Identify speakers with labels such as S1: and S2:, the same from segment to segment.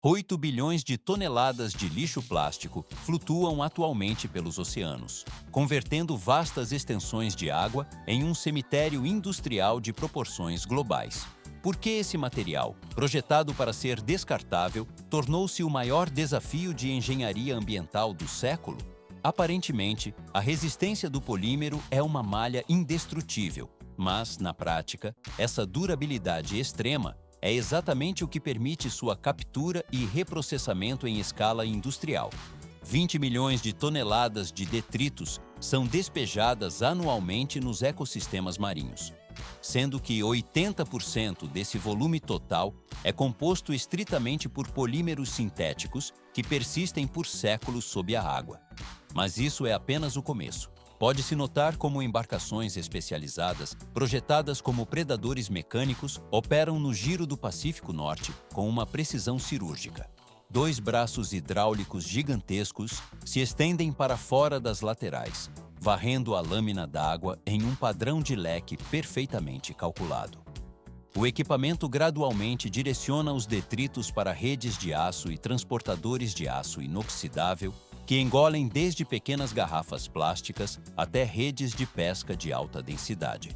S1: 8 bilhões de toneladas de lixo plástico flutuam atualmente pelos oceanos, convertendo vastas extensões de água em um cemitério industrial de proporções globais. Por que esse material, projetado para ser descartável, tornou-se o maior desafio de engenharia ambiental do século? Aparentemente, a resistência do polímero é uma malha indestrutível, mas, na prática, essa durabilidade extrema é exatamente o que permite sua captura e reprocessamento em escala industrial. 20 milhões de toneladas de detritos são despejadas anualmente nos ecossistemas marinhos, sendo que 80% desse volume total é composto estritamente por polímeros sintéticos que persistem por séculos sob a água. Mas isso é apenas o começo. Pode-se notar como embarcações especializadas, projetadas como predadores mecânicos, operam no giro do Pacífico Norte com uma precisão cirúrgica. 2 braços hidráulicos gigantescos se estendem para fora das laterais, varrendo a lâmina d'água em um padrão de leque perfeitamente calculado. O equipamento gradualmente direciona os detritos para redes de aço e transportadores de aço inoxidável que engolem desde pequenas garrafas plásticas até redes de pesca de alta densidade.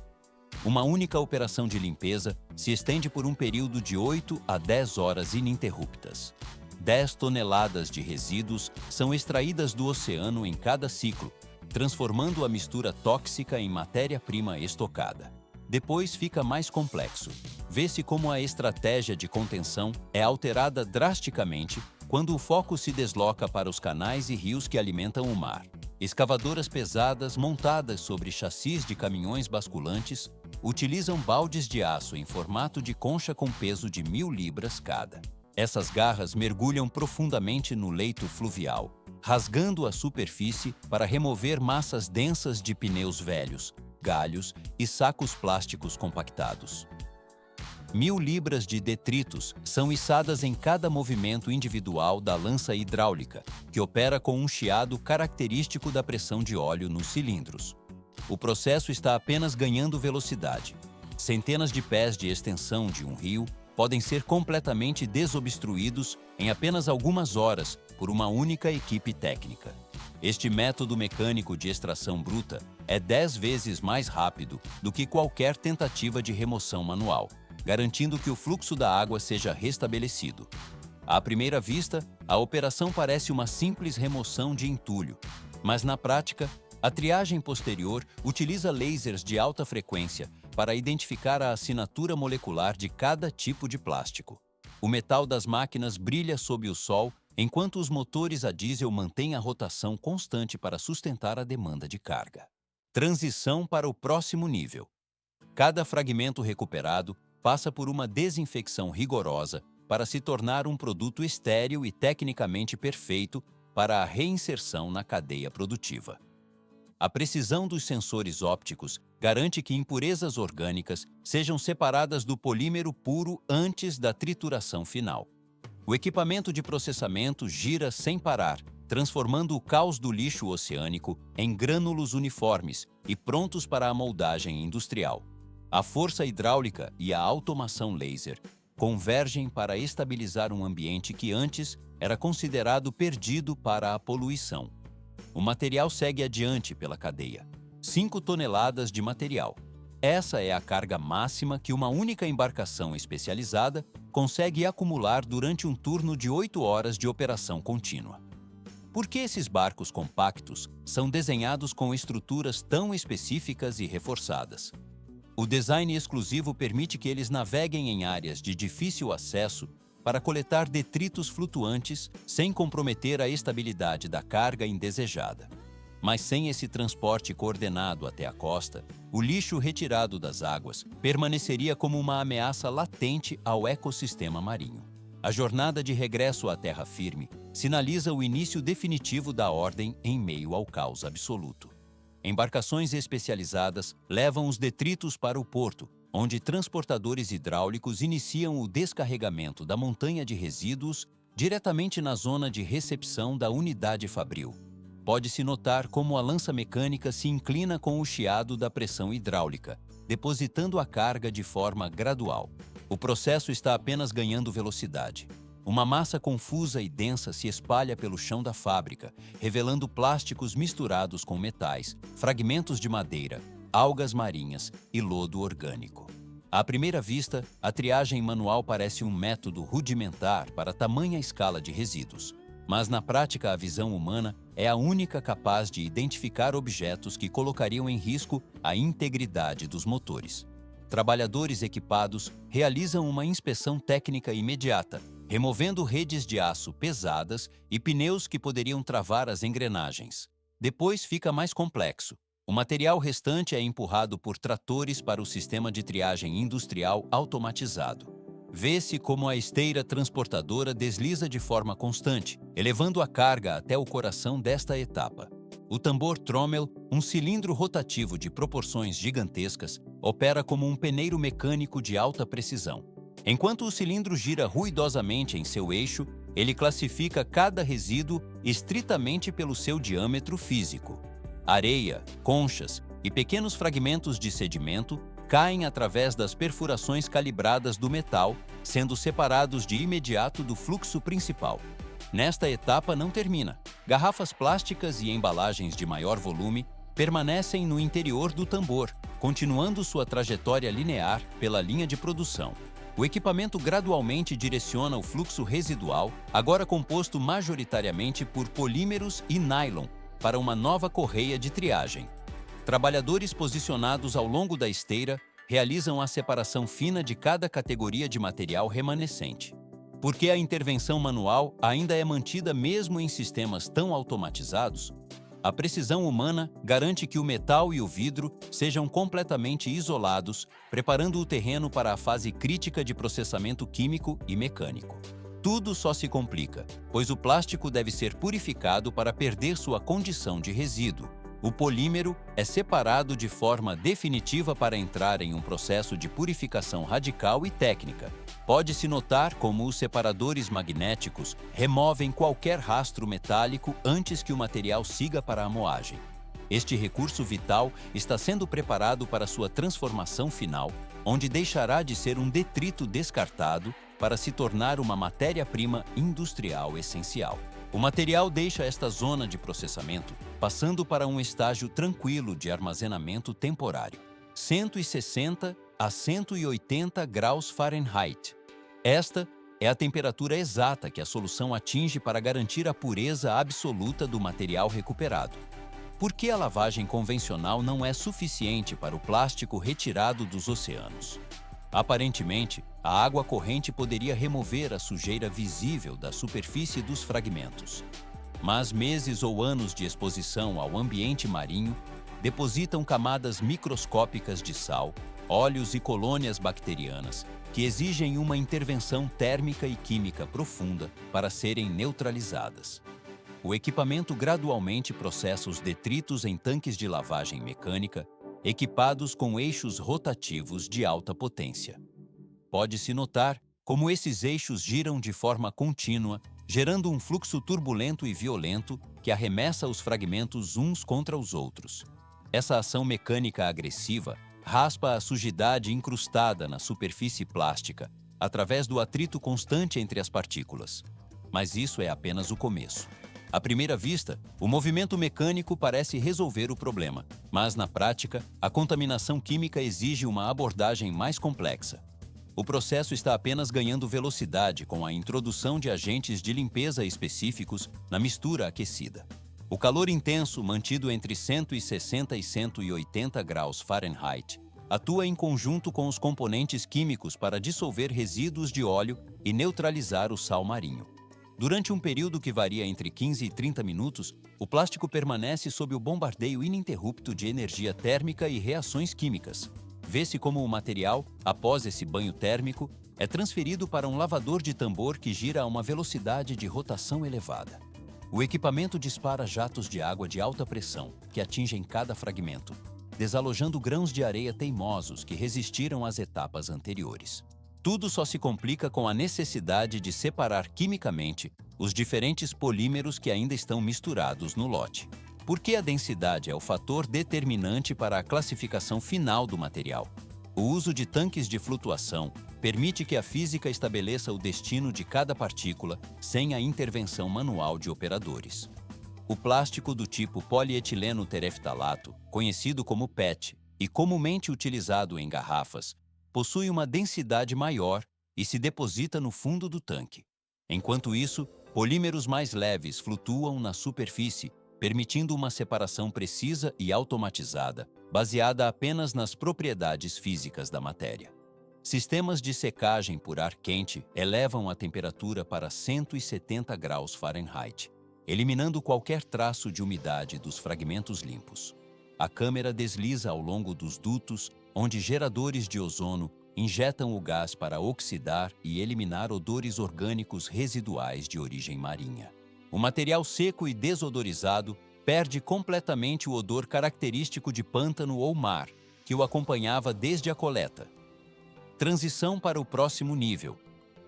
S1: Uma única operação de limpeza se estende por um período de 8 a 10 horas ininterruptas. 10 toneladas de resíduos são extraídas do oceano em cada ciclo, transformando a mistura tóxica em matéria-prima estocada. Depois fica mais complexo. Vê-se como a estratégia de contenção é alterada drasticamente quando o foco se desloca para os canais e rios que alimentam o mar. Escavadoras pesadas montadas sobre chassis de caminhões basculantes utilizam baldes de aço em formato de concha com peso de 1.000 libras cada. Essas garras mergulham profundamente no leito fluvial, rasgando a superfície para remover massas densas de pneus velhos, galhos e sacos plásticos compactados. 1.000 libras de detritos são içadas em cada movimento individual da lança hidráulica, que opera com um chiado característico da pressão de óleo nos cilindros. O processo está apenas ganhando velocidade. Centenas de pés de extensão de um rio podem ser completamente desobstruídos em apenas algumas horas por uma única equipe técnica. Este método mecânico de extração bruta é 10 vezes mais rápido do que qualquer tentativa de remoção manual, garantindo que o fluxo da água seja restabelecido. À primeira vista, a operação parece uma simples remoção de entulho, mas na prática, a triagem posterior utiliza lasers de alta frequência para identificar a assinatura molecular de cada tipo de plástico. O metal das máquinas brilha sob o sol, enquanto os motores a diesel mantêm a rotação constante para sustentar a demanda de carga. Transição para o próximo nível. Cada fragmento recuperado passa por uma desinfecção rigorosa para se tornar um produto estéril e tecnicamente perfeito para a reinserção na cadeia produtiva. A precisão dos sensores ópticos garante que impurezas orgânicas sejam separadas do polímero puro antes da trituração final. O equipamento de processamento gira sem parar, transformando o caos do lixo oceânico em grânulos uniformes e prontos para a moldagem industrial. A força hidráulica e a automação laser convergem para estabilizar um ambiente que antes era considerado perdido para a poluição. O material segue adiante pela cadeia. 5 toneladas de material. Essa é a carga máxima que uma única embarcação especializada consegue acumular durante um turno de 8 horas de operação contínua. Por que esses barcos compactos são desenhados com estruturas tão específicas e reforçadas? O design exclusivo permite que eles naveguem em áreas de difícil acesso para coletar detritos flutuantes sem comprometer a estabilidade da carga indesejada. Mas sem esse transporte coordenado até a costa, o lixo retirado das águas permaneceria como uma ameaça latente ao ecossistema marinho. A jornada de regresso à terra firme sinaliza o início definitivo da ordem em meio ao caos absoluto. Embarcações especializadas levam os detritos para o porto, onde transportadores hidráulicos iniciam o descarregamento da montanha de resíduos diretamente na zona de recepção da unidade fabril. Pode-se notar como a lança mecânica se inclina com o chiado da pressão hidráulica, depositando a carga de forma gradual. O processo está apenas ganhando velocidade. Uma massa confusa e densa se espalha pelo chão da fábrica, revelando plásticos misturados com metais, fragmentos de madeira, algas marinhas e lodo orgânico. À primeira vista, a triagem manual parece um método rudimentar para tamanha escala de resíduos. Mas na prática, a visão humana é a única capaz de identificar objetos que colocariam em risco a integridade dos motores. Trabalhadores equipados realizam uma inspeção técnica imediata, removendo redes de aço pesadas e pneus que poderiam travar as engrenagens. Depois fica mais complexo. O material restante é empurrado por tratores para o sistema de triagem industrial automatizado. Vê-se como a esteira transportadora desliza de forma constante, elevando a carga até o coração desta etapa. O tambor trommel, um cilindro rotativo de proporções gigantescas, opera como um peneiro mecânico de alta precisão. Enquanto o cilindro gira ruidosamente em seu eixo, ele classifica cada resíduo estritamente pelo seu diâmetro físico. Areia, conchas e pequenos fragmentos de sedimento caem através das perfurações calibradas do metal, sendo separados de imediato do fluxo principal. Nesta etapa não termina. Garrafas plásticas e embalagens de maior volume permanecem no interior do tambor, continuando sua trajetória linear pela linha de produção. O equipamento gradualmente direciona o fluxo residual, agora composto majoritariamente por polímeros e nylon, para uma nova correia de triagem. Trabalhadores posicionados ao longo da esteira realizam a separação fina de cada categoria de material remanescente. Porque a intervenção manual ainda é mantida mesmo em sistemas tão automatizados, a precisão humana garante que o metal e o vidro sejam completamente isolados, preparando o terreno para a fase crítica de processamento químico e mecânico. Tudo só se complica, pois o plástico deve ser purificado para perder sua condição de resíduo. O polímero é separado de forma definitiva para entrar em um processo de purificação radical e técnica. Pode-se notar como os separadores magnéticos removem qualquer rastro metálico antes que o material siga para a moagem. Este recurso vital está sendo preparado para sua transformação final, onde deixará de ser um detrito descartado para se tornar uma matéria-prima industrial essencial. O material deixa esta zona de processamento, passando para um estágio tranquilo de armazenamento temporário, 160 a 180 graus Fahrenheit. Esta é a temperatura exata que a solução atinge para garantir a pureza absoluta do material recuperado. Por que a lavagem convencional não é suficiente para o plástico retirado dos oceanos? Aparentemente, a água corrente poderia remover a sujeira visível da superfície dos fragmentos. Mas meses ou anos de exposição ao ambiente marinho depositam camadas microscópicas de sal, óleos e colônias bacterianas que exigem uma intervenção térmica e química profunda para serem neutralizadas. O equipamento gradualmente processa os detritos em tanques de lavagem mecânica equipados com eixos rotativos de alta potência. Pode-se notar como esses eixos giram de forma contínua, gerando um fluxo turbulento e violento que arremessa os fragmentos uns contra os outros. Essa ação mecânica agressiva raspa a sujidade incrustada na superfície plástica através do atrito constante entre as partículas. Mas isso é apenas o começo. À primeira vista, o movimento mecânico parece resolver o problema, mas na prática, a contaminação química exige uma abordagem mais complexa. O processo está apenas ganhando velocidade com a introdução de agentes de limpeza específicos na mistura aquecida. O calor intenso, mantido entre 160 e 180 graus Fahrenheit, atua em conjunto com os componentes químicos para dissolver resíduos de óleo e neutralizar o sal marinho. Durante um período que varia entre 15 e 30 minutos, o plástico permanece sob o bombardeio ininterrupto de energia térmica e reações químicas. Vê-se como o material, após esse banho térmico, é transferido para um lavador de tambor que gira a uma velocidade de rotação elevada. O equipamento dispara jatos de água de alta pressão, que atingem cada fragmento, desalojando grãos de areia teimosos que resistiram às etapas anteriores. Tudo só se complica com a necessidade de separar quimicamente os diferentes polímeros que ainda estão misturados no lote. Porque a densidade é o fator determinante para a classificação final do material. O uso de tanques de flutuação permite que a física estabeleça o destino de cada partícula sem a intervenção manual de operadores. O plástico do tipo polietileno tereftalato, conhecido como PET e comumente utilizado em garrafas, possui uma densidade maior e se deposita no fundo do tanque. Enquanto isso, polímeros mais leves flutuam na superfície, permitindo uma separação precisa e automatizada, baseada apenas nas propriedades físicas da matéria. Sistemas de secagem por ar quente elevam a temperatura para 170 graus Fahrenheit, eliminando qualquer traço de umidade dos fragmentos limpos. A câmera desliza ao longo dos dutos, onde geradores de ozono injetam o gás para oxidar e eliminar odores orgânicos residuais de origem marinha. O material seco e desodorizado perde completamente o odor característico de pântano ou mar, que o acompanhava desde a coleta. Transição para o próximo nível.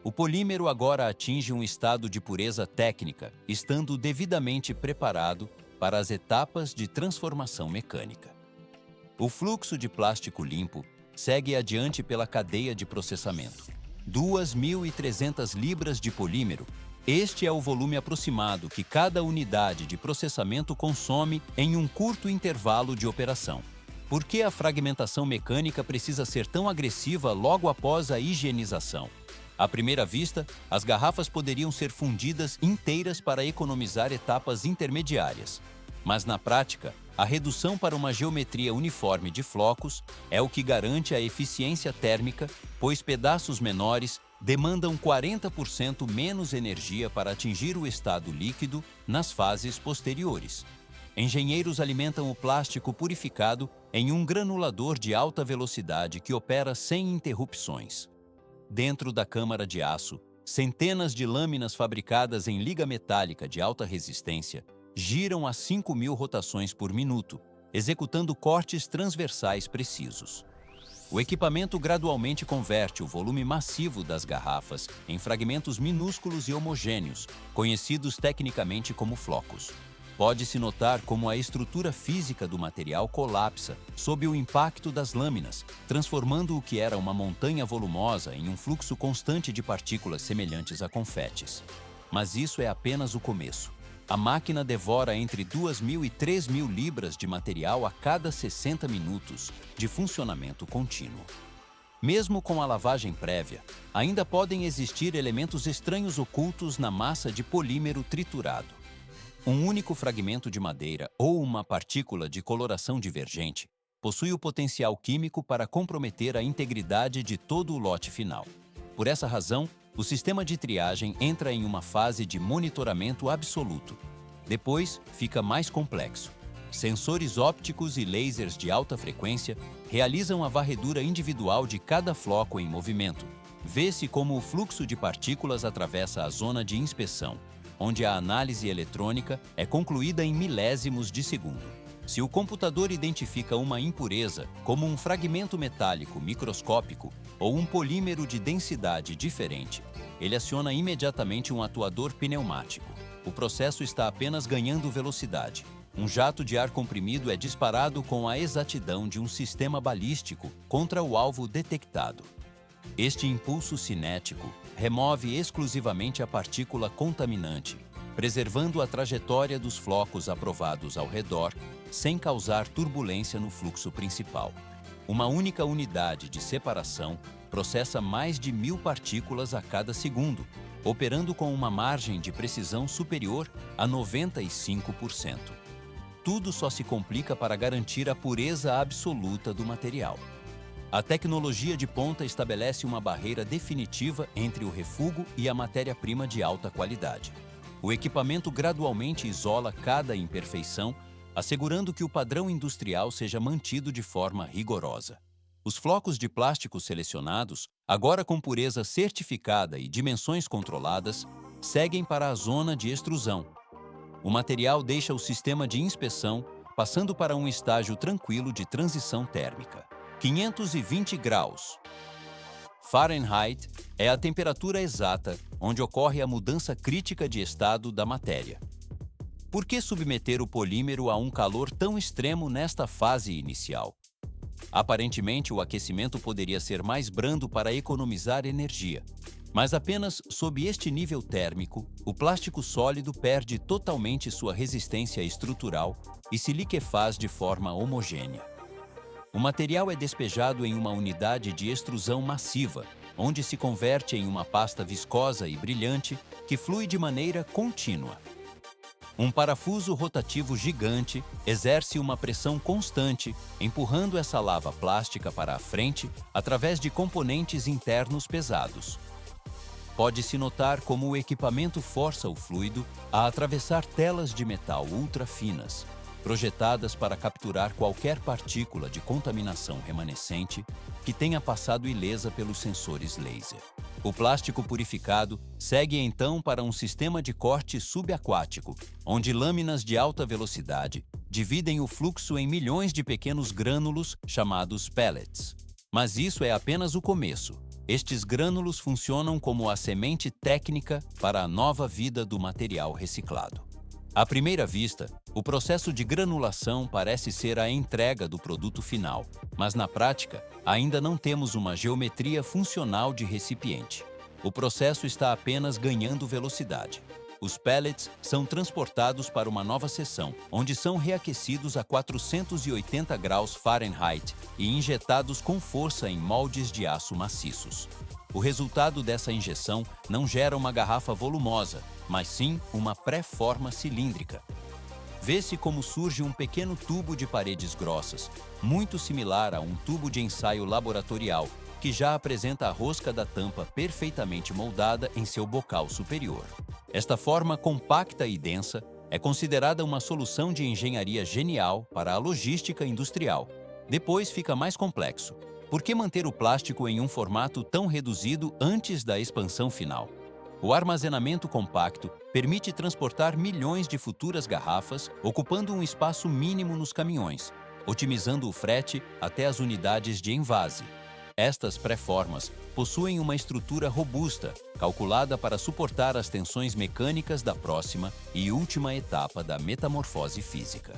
S1: O polímero agora atinge um estado de pureza técnica, estando devidamente preparado para as etapas de transformação mecânica. O fluxo de plástico limpo segue adiante pela cadeia de processamento. 2.300 libras de polímero. Este é o volume aproximado que cada unidade de processamento consome em um curto intervalo de operação. Por que a fragmentação mecânica precisa ser tão agressiva logo após a higienização? À primeira vista, as garrafas poderiam ser fundidas inteiras para economizar etapas intermediárias. Mas na prática, a redução para uma geometria uniforme de flocos é o que garante a eficiência térmica, pois pedaços menores demandam 40% menos energia para atingir o estado líquido nas fases posteriores. Engenheiros alimentam o plástico purificado em um granulador de alta velocidade que opera sem interrupções. Dentro da câmara de aço, centenas de lâminas fabricadas em liga metálica de alta resistência giram a 5.000 rotações por minuto, executando cortes transversais precisos. O equipamento gradualmente converte o volume massivo das garrafas em fragmentos minúsculos e homogêneos, conhecidos tecnicamente como flocos. Pode-se notar como a estrutura física do material colapsa sob o impacto das lâminas, transformando o que era uma montanha volumosa em um fluxo constante de partículas semelhantes a confetes. Mas isso é apenas o começo. A máquina devora entre 2.000 e 3.000 libras de material a cada 60 minutos de funcionamento contínuo. Mesmo com a lavagem prévia, ainda podem existir elementos estranhos ocultos na massa de polímero triturado. Um único fragmento de madeira ou uma partícula de coloração divergente possui o potencial químico para comprometer a integridade de todo o lote final. Por essa razão, o sistema de triagem entra em uma fase de monitoramento absoluto. Depois, fica mais complexo. Sensores ópticos e lasers de alta frequência realizam a varredura individual de cada floco em movimento. Vê-se como o fluxo de partículas atravessa a zona de inspeção, onde a análise eletrônica é concluída em milésimos de segundo. Se o computador identifica uma impureza, como um fragmento metálico microscópico ou um polímero de densidade diferente, ele aciona imediatamente um atuador pneumático. O processo está apenas ganhando velocidade. Um jato de ar comprimido é disparado com a exatidão de um sistema balístico contra o alvo detectado. Este impulso cinético remove exclusivamente a partícula contaminante, preservando a trajetória dos flocos aprovados ao redor, sem causar turbulência no fluxo principal. Uma única unidade de separação processa mais de 1.000 partículas a cada segundo, operando com uma margem de precisão superior a 95%. Tudo só se complica para garantir a pureza absoluta do material. A tecnologia de ponta estabelece uma barreira definitiva entre o refúgio e a matéria-prima de alta qualidade. O equipamento gradualmente isola cada imperfeição, assegurando que o padrão industrial seja mantido de forma rigorosa. Os flocos de plástico selecionados, agora com pureza certificada e dimensões controladas, seguem para a zona de extrusão. O material deixa o sistema de inspeção, passando para um estágio tranquilo de transição térmica. 520 graus Fahrenheit é a temperatura exata onde ocorre a mudança crítica de estado da matéria. Por que submeter o polímero a um calor tão extremo nesta fase inicial? Aparentemente, o aquecimento poderia ser mais brando para economizar energia. Mas apenas sob este nível térmico, o plástico sólido perde totalmente sua resistência estrutural e se liquefaz de forma homogênea. O material é despejado em uma unidade de extrusão massiva, onde se converte em uma pasta viscosa e brilhante que flui de maneira contínua. Um parafuso rotativo gigante exerce uma pressão constante, empurrando essa lava plástica para a frente através de componentes internos pesados. Pode-se notar como o equipamento força o fluido a atravessar telas de metal ultra finas, projetadas para capturar qualquer partícula de contaminação remanescente que tenha passado ilesa pelos sensores laser. O plástico purificado segue então para um sistema de corte subaquático, onde lâminas de alta velocidade dividem o fluxo em milhões de pequenos grânulos chamados pellets. Mas isso é apenas o começo. Estes grânulos funcionam como a semente técnica para a nova vida do material reciclado. À primeira vista, o processo de granulação parece ser a entrega do produto final, mas na prática, ainda não temos uma geometria funcional de recipiente. O processo está apenas ganhando velocidade. Os pellets são transportados para uma nova seção, onde são reaquecidos a 480 graus Fahrenheit e injetados com força em moldes de aço maciços. O resultado dessa injeção não gera uma garrafa volumosa, mas sim uma pré-forma cilíndrica. Vê-se como surge um pequeno tubo de paredes grossas, muito similar a um tubo de ensaio laboratorial, que já apresenta a rosca da tampa perfeitamente moldada em seu bocal superior. Esta forma compacta e densa é considerada uma solução de engenharia genial para a logística industrial. Depois fica mais complexo. Por que manter o plástico em um formato tão reduzido antes da expansão final? O armazenamento compacto permite transportar milhões de futuras garrafas, ocupando um espaço mínimo nos caminhões, otimizando o frete até as unidades de envase. Estas pré-formas possuem uma estrutura robusta, calculada para suportar as tensões mecânicas da próxima e última etapa da metamorfose física.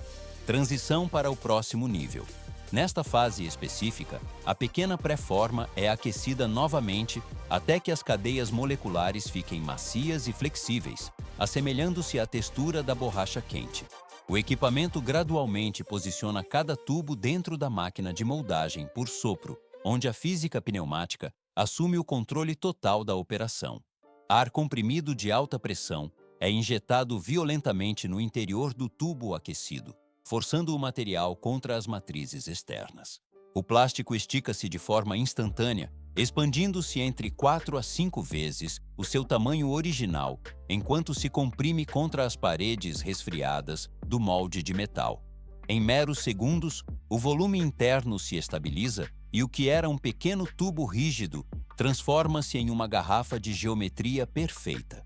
S1: Transição para o próximo nível. Nesta fase específica, a pequena pré-forma é aquecida novamente até que as cadeias moleculares fiquem macias e flexíveis, assemelhando-se à textura da borracha quente. O equipamento gradualmente posiciona cada tubo dentro da máquina de moldagem por sopro, onde a física pneumática assume o controle total da operação. Ar comprimido de alta pressão é injetado violentamente no interior do tubo aquecido, forçando o material contra as matrizes externas. O plástico estica-se de forma instantânea, expandindo-se entre 4 a 5 vezes o seu tamanho original, enquanto se comprime contra as paredes resfriadas do molde de metal. Em meros segundos, o volume interno se estabiliza e o que era um pequeno tubo rígido transforma-se em uma garrafa de geometria perfeita.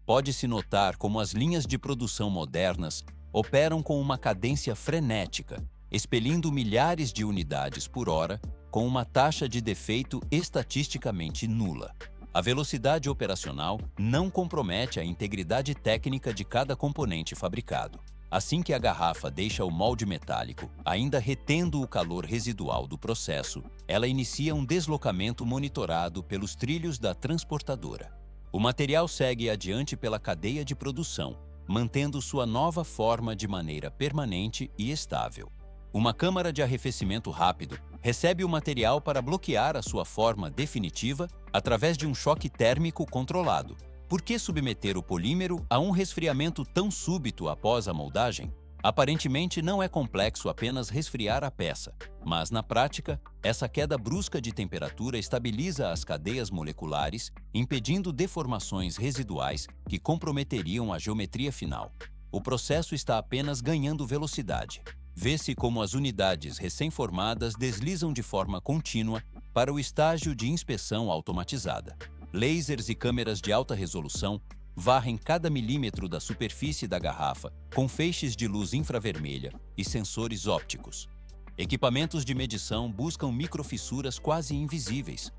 S1: Pode-se notar como as linhas de produção modernas operam com uma cadência frenética, expelindo milhares de unidades por hora com uma taxa de defeito estatisticamente nula. A velocidade operacional não compromete a integridade técnica de cada componente fabricado. Assim que a garrafa deixa o molde metálico, ainda retendo o calor residual do processo, ela inicia um deslocamento monitorado pelos trilhos da transportadora. O material segue adiante pela cadeia de produção, mantendo sua nova forma de maneira permanente e estável. Uma câmara de arrefecimento rápido recebe o material para bloquear a sua forma definitiva através de um choque térmico controlado. Por que submeter o polímero a um resfriamento tão súbito após a moldagem? Aparentemente não é complexo apenas resfriar a peça, mas na prática, essa queda brusca de temperatura estabiliza as cadeias moleculares, impedindo deformações residuais que comprometeriam a geometria final. O processo está apenas ganhando velocidade. Vê-se como as unidades recém-formadas deslizam de forma contínua para o estágio de inspeção automatizada. Lasers e câmeras de alta resolução varrem cada milímetro da superfície da garrafa com feixes de luz infravermelha e sensores ópticos. Equipamentos de medição buscam microfissuras quase invisíveis,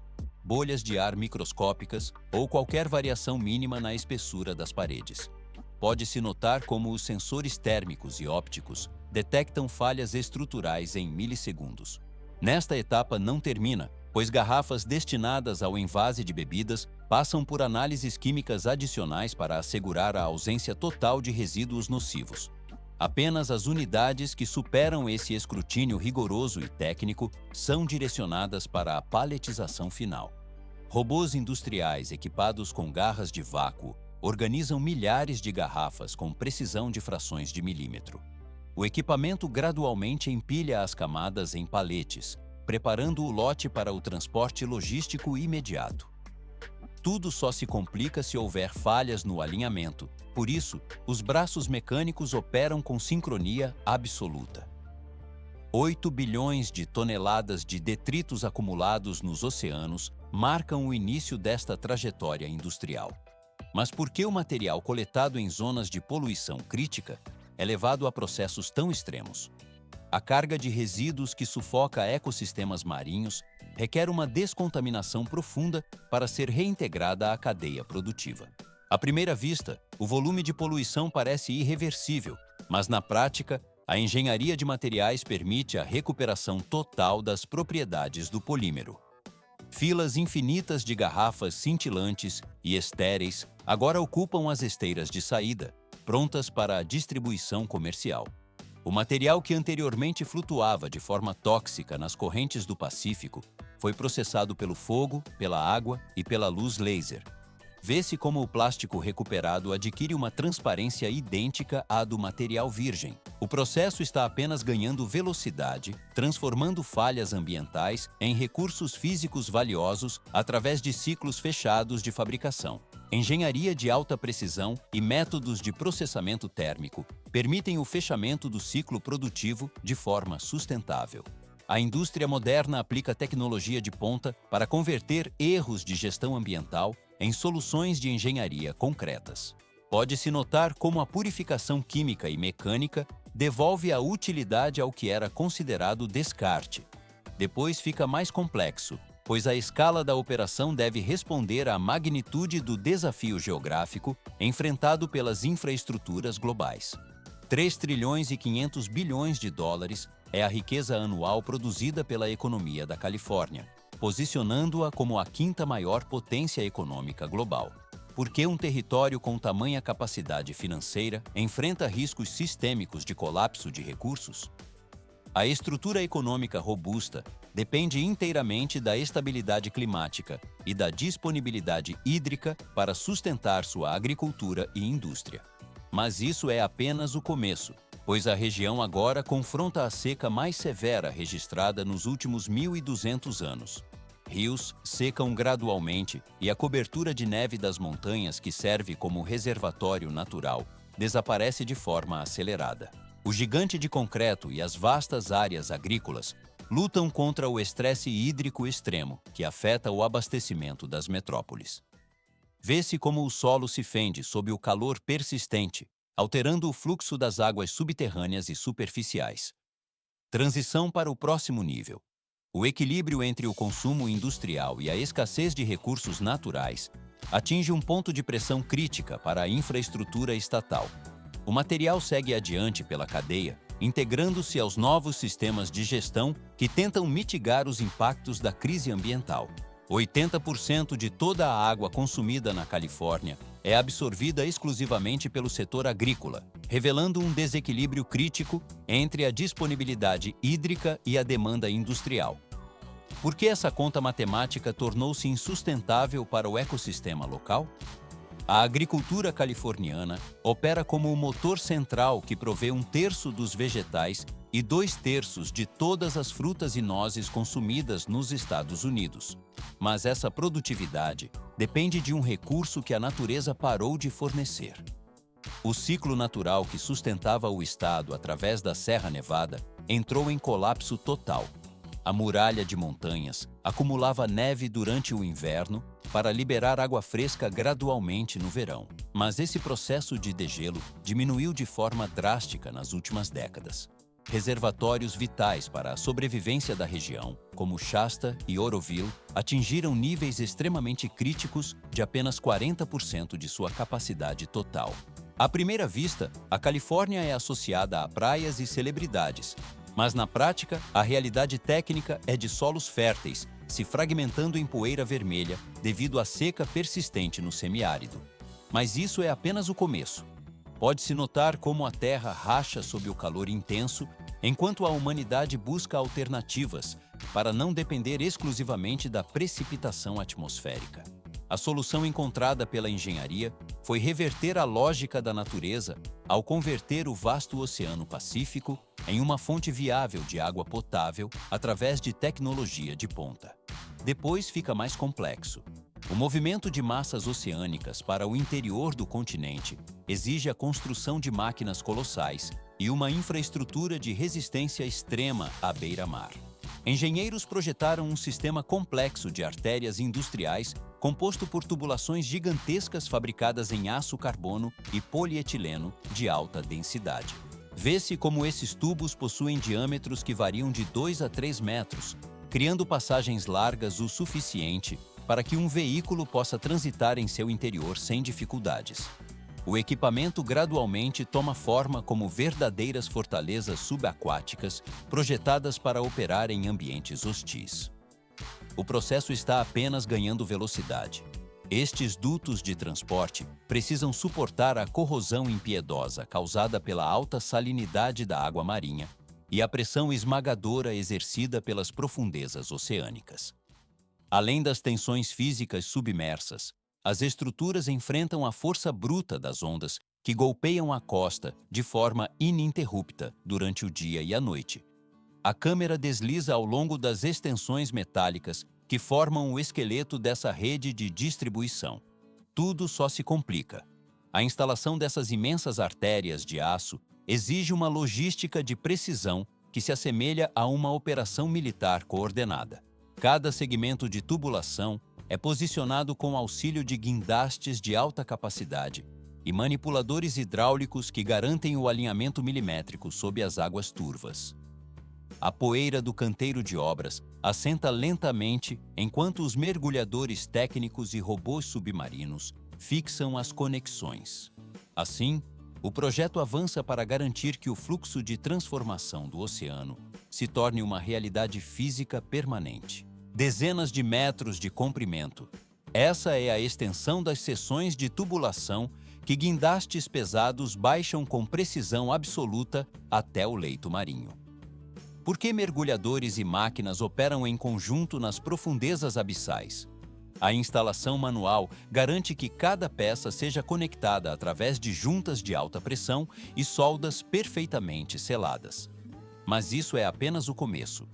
S1: bolhas de ar microscópicas ou qualquer variação mínima na espessura das paredes. Pode-se notar como os sensores térmicos e ópticos detectam falhas estruturais em milissegundos. Nesta etapa não termina, pois garrafas destinadas ao envase de bebidas passam por análises químicas adicionais para assegurar a ausência total de resíduos nocivos. Apenas as unidades que superam esse escrutínio rigoroso e técnico são direcionadas para a paletização final. Robôs industriais equipados com garras de vácuo organizam milhares de garrafas com precisão de frações de milímetro. O equipamento gradualmente empilha as camadas em paletes, preparando o lote para o transporte logístico imediato. Tudo só se complica se houver falhas no alinhamento, por isso, os braços mecânicos operam com sincronia absoluta. 8 bilhões de toneladas de detritos acumulados nos oceanos marcam o início desta trajetória industrial. Mas por que o material coletado em zonas de poluição crítica é levado a processos tão extremos? A carga de resíduos que sufoca ecossistemas marinhos requer uma descontaminação profunda para ser reintegrada à cadeia produtiva. À primeira vista, o volume de poluição parece irreversível, mas na prática, a engenharia de materiais permite a recuperação total das propriedades do polímero. Filas infinitas de garrafas cintilantes e estéreis agora ocupam as esteiras de saída, prontas para a distribuição comercial. O material que anteriormente flutuava de forma tóxica nas correntes do Pacífico foi processado pelo fogo, pela água e pela luz laser. Vê-se como o plástico recuperado adquire uma transparência idêntica à do material virgem. O processo está apenas ganhando velocidade, transformando falhas ambientais em recursos físicos valiosos através de ciclos fechados de fabricação. Engenharia de alta precisão e métodos de processamento térmico permitem o fechamento do ciclo produtivo de forma sustentável. A indústria moderna aplica tecnologia de ponta para converter erros de gestão ambiental em soluções de engenharia concretas. Pode-se notar como a purificação química e mecânica devolve a utilidade ao que era considerado descarte. Depois fica mais complexo, pois a escala da operação deve responder à magnitude do desafio geográfico enfrentado pelas infraestruturas globais. 3 trilhões e 500 bilhões de dólares é a riqueza anual produzida pela economia da Califórnia, posicionando-a como a quinta maior potência econômica global. Por que um território com tamanha capacidade financeira enfrenta riscos sistêmicos de colapso de recursos? A estrutura econômica robusta depende inteiramente da estabilidade climática e da disponibilidade hídrica para sustentar sua agricultura e indústria. Mas isso é apenas o começo, pois a região agora confronta a seca mais severa registrada nos últimos 1.200 anos. Rios secam gradualmente e a cobertura de neve das montanhas, que serve como reservatório natural, desaparece de forma acelerada. O gigante de concreto e as vastas áreas agrícolas lutam contra o estresse hídrico extremo, que afeta o abastecimento das metrópoles. Vê-se como o solo se fende sob o calor persistente, alterando o fluxo das águas subterrâneas e superficiais. Transição para o próximo nível. O equilíbrio entre o consumo industrial e a escassez de recursos naturais atinge um ponto de pressão crítica para a infraestrutura estatal. O material segue adiante pela cadeia, integrando-se aos novos sistemas de gestão que tentam mitigar os impactos da crise ambiental. 80% de toda a água consumida na Califórnia é absorvida exclusivamente pelo setor agrícola, revelando um desequilíbrio crítico entre a disponibilidade hídrica e a demanda industrial. Por que essa conta matemática tornou-se insustentável para o ecossistema local? A agricultura californiana opera como o motor central que provê 1/3 dos vegetais e 2/3 de todas as frutas e nozes consumidas nos Estados Unidos. Mas essa produtividade depende de um recurso que a natureza parou de fornecer. O ciclo natural que sustentava o estado através da Serra Nevada entrou em colapso total. A muralha de montanhas acumulava neve durante o inverno para liberar água fresca gradualmente no verão. Mas esse processo de degelo diminuiu de forma drástica nas últimas décadas. Reservatórios vitais para a sobrevivência da região, como Shasta e Oroville, atingiram níveis extremamente críticos de apenas 40% de sua capacidade total. À primeira vista, a Califórnia é associada a praias e celebridades, Mas na prática, a realidade técnica é de solos férteis, se fragmentando em poeira vermelha devido à seca persistente no semiárido. Mas isso é apenas o começo. Pode-se notar como a Terra racha sob o calor intenso, enquanto a humanidade busca alternativas para não depender exclusivamente da precipitação atmosférica. A solução encontrada pela engenharia foi reverter a lógica da natureza ao converter o vasto Oceano Pacífico em uma fonte viável de água potável através de tecnologia de ponta. Depois fica mais complexo. O movimento de massas oceânicas para o interior do continente exige a construção de máquinas colossais e uma infraestrutura de resistência extrema à beira-mar. Engenheiros projetaram um sistema complexo de artérias industriais composto por tubulações gigantescas fabricadas em aço-carbono e polietileno de alta densidade. Vê-se como esses tubos possuem diâmetros que variam de 2 a 3 metros, criando passagens largas o suficiente para que um veículo possa transitar em seu interior sem dificuldades. O equipamento gradualmente toma forma como verdadeiras fortalezas subaquáticas projetadas para operar em ambientes hostis. O processo está apenas ganhando velocidade. Estes dutos de transporte precisam suportar a corrosão impiedosa causada pela alta salinidade da água marinha e a pressão esmagadora exercida pelas profundezas oceânicas. Além das tensões físicas submersas, as estruturas enfrentam a força bruta das ondas que golpeiam a costa de forma ininterrupta durante o dia e a noite. A câmera desliza ao longo das extensões metálicas que formam o esqueleto dessa rede de distribuição. Tudo só se complica. A instalação dessas imensas artérias de aço exige uma logística de precisão que se assemelha a uma operação militar coordenada. Cada segmento de tubulação é posicionado com auxílio de guindastes de alta capacidade e manipuladores hidráulicos que garantem o alinhamento milimétrico sob as águas turvas. A poeira do canteiro de obras assenta lentamente enquanto os mergulhadores técnicos e robôs submarinos fixam as conexões. Assim, o projeto avança para garantir que o fluxo de transformação do oceano se torne uma realidade física permanente. Dezenas de metros de comprimento. Essa é a extensão das seções de tubulação que guindastes pesados baixam com precisão absoluta até o leito marinho. Por que mergulhadores e máquinas operam em conjunto nas profundezas abissais? A instalação manual garante que cada peça seja conectada através de juntas de alta pressão e soldas perfeitamente seladas. Mas isso é apenas o começo.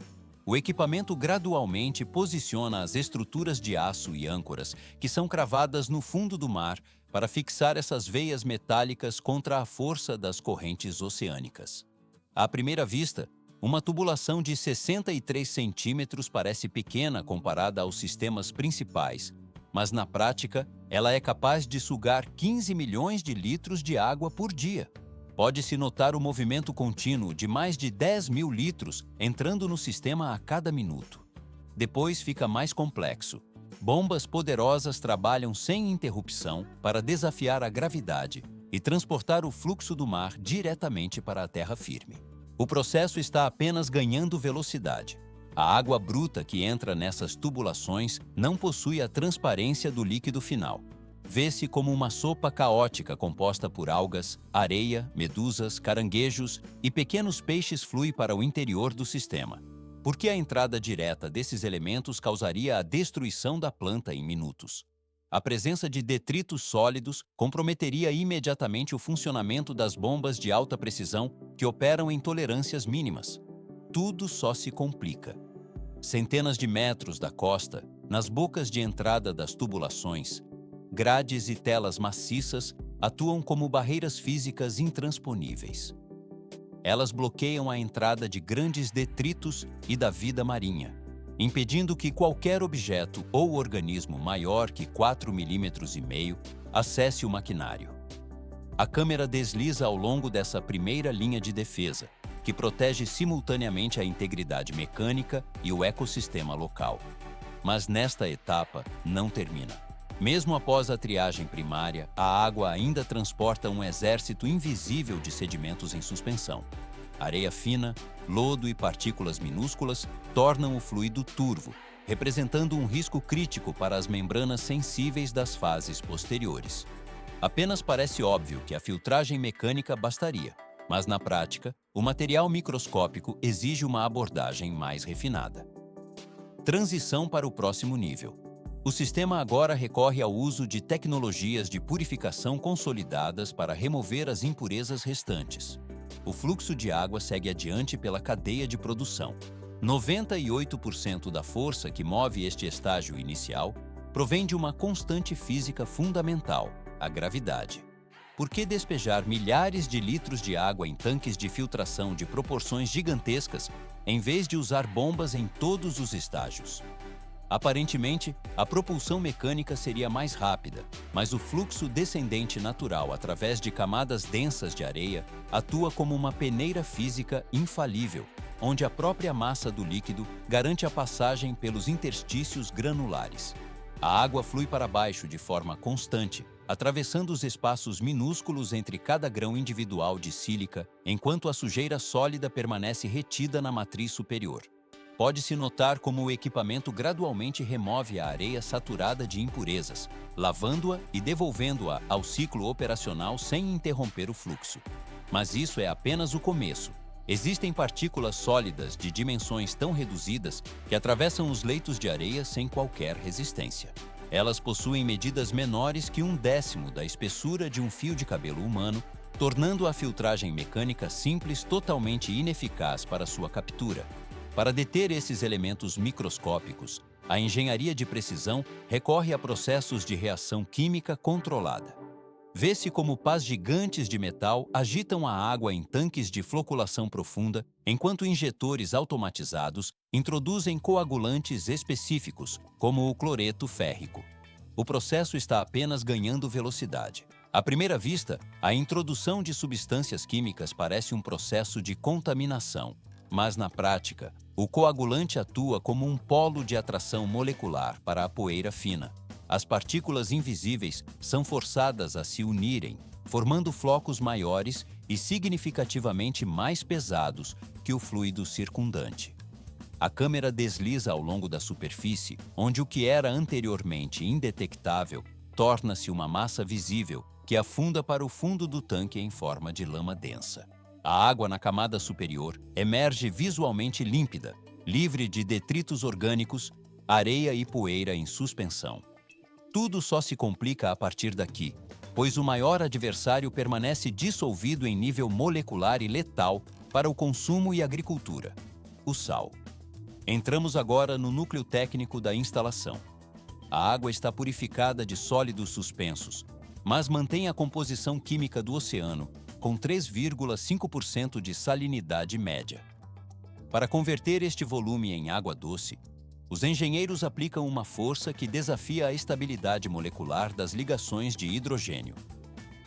S1: O equipamento gradualmente posiciona as estruturas de aço e âncoras que são cravadas no fundo do mar para fixar essas veias metálicas contra a força das correntes oceânicas. À primeira vista, uma tubulação de 63 centímetros parece pequena comparada aos sistemas principais, mas na prática, ela é capaz de sugar 15 milhões de litros de água por dia. Pode-se notar o movimento contínuo de mais de 10 mil litros entrando no sistema a cada minuto. Depois fica mais complexo. Bombas poderosas trabalham sem interrupção para desafiar a gravidade e transportar o fluxo do mar diretamente para a terra firme. O processo está apenas ganhando velocidade. A água bruta que entra nessas tubulações não possui a transparência do líquido final. Vê-se como uma sopa caótica composta por algas, areia, medusas, caranguejos e pequenos peixes flui para o interior do sistema. Porque a entrada direta desses elementos causaria a destruição da planta em minutos. A presença de detritos sólidos comprometeria imediatamente o funcionamento das bombas de alta precisão que operam em tolerâncias mínimas. Tudo só se complica. Centenas de metros da costa, nas bocas de entrada das tubulações, grades e telas maciças atuam como barreiras físicas intransponíveis. Elas bloqueiam a entrada de grandes detritos e da vida marinha, impedindo que qualquer objeto ou organismo maior que 4,5 milímetros acesse o maquinário. A câmera desliza ao longo dessa primeira linha de defesa, que protege simultaneamente a integridade mecânica e o ecossistema local. Mas nesta etapa não termina. Mesmo após a triagem primária, a água ainda transporta um exército invisível de sedimentos em suspensão. Areia fina, lodo e partículas minúsculas tornam o fluido turvo, representando um risco crítico para as membranas sensíveis das fases posteriores. Apenas parece óbvio que a filtragem mecânica bastaria, mas na prática, o material microscópico exige uma abordagem mais refinada. Transição para o próximo nível. O sistema agora recorre ao uso de tecnologias de purificação consolidadas para remover as impurezas restantes. O fluxo de água segue adiante pela cadeia de produção. 98% da força que move este estágio inicial provém de uma constante física fundamental, a gravidade. Por que despejar milhares de litros de água em tanques de filtração de proporções gigantescas, em vez de usar bombas em todos os estágios? Aparentemente, a propulsão mecânica seria mais rápida, mas o fluxo descendente natural através de camadas densas de areia atua como uma peneira física infalível, onde a própria massa do líquido garante a passagem pelos interstícios granulares. A água flui para baixo de forma constante, atravessando os espaços minúsculos entre cada grão individual de sílica, enquanto a sujeira sólida permanece retida na matriz superior. Pode-se notar como o equipamento gradualmente remove a areia saturada de impurezas, lavando-a e devolvendo-a ao ciclo operacional sem interromper o fluxo. Mas isso é apenas o começo. Existem partículas sólidas de dimensões tão reduzidas que atravessam os leitos de areia sem qualquer resistência. Elas possuem medidas menores que 1/10 da espessura de um fio de cabelo humano, tornando a filtragem mecânica simples totalmente ineficaz para sua captura. Para deter esses elementos microscópicos, a engenharia de precisão recorre a processos de reação química controlada. Vê-se como pás gigantes de metal agitam a água em tanques de floculação profunda, enquanto injetores automatizados introduzem coagulantes específicos, como o cloreto férrico. O processo está apenas ganhando velocidade. À primeira vista, a introdução de substâncias químicas parece um processo de contaminação, mas na prática, o coagulante atua como um polo de atração molecular para a poeira fina. As partículas invisíveis são forçadas a se unirem, formando flocos maiores e significativamente mais pesados que o fluido circundante. A câmera desliza ao longo da superfície, onde o que era anteriormente indetectável torna-se uma massa visível que afunda para o fundo do tanque em forma de lama densa. A água na camada superior emerge visualmente límpida, livre de detritos orgânicos, areia e poeira em suspensão. Tudo só se complica a partir daqui, pois o maior adversário permanece dissolvido em nível molecular e letal para o consumo e agricultura: o sal. Entramos agora no núcleo técnico da instalação. A água está purificada de sólidos suspensos, mas mantém a composição química do oceano, com 3,5% de salinidade média. Para converter este volume em água doce, os engenheiros aplicam uma força que desafia a estabilidade molecular das ligações de hidrogênio.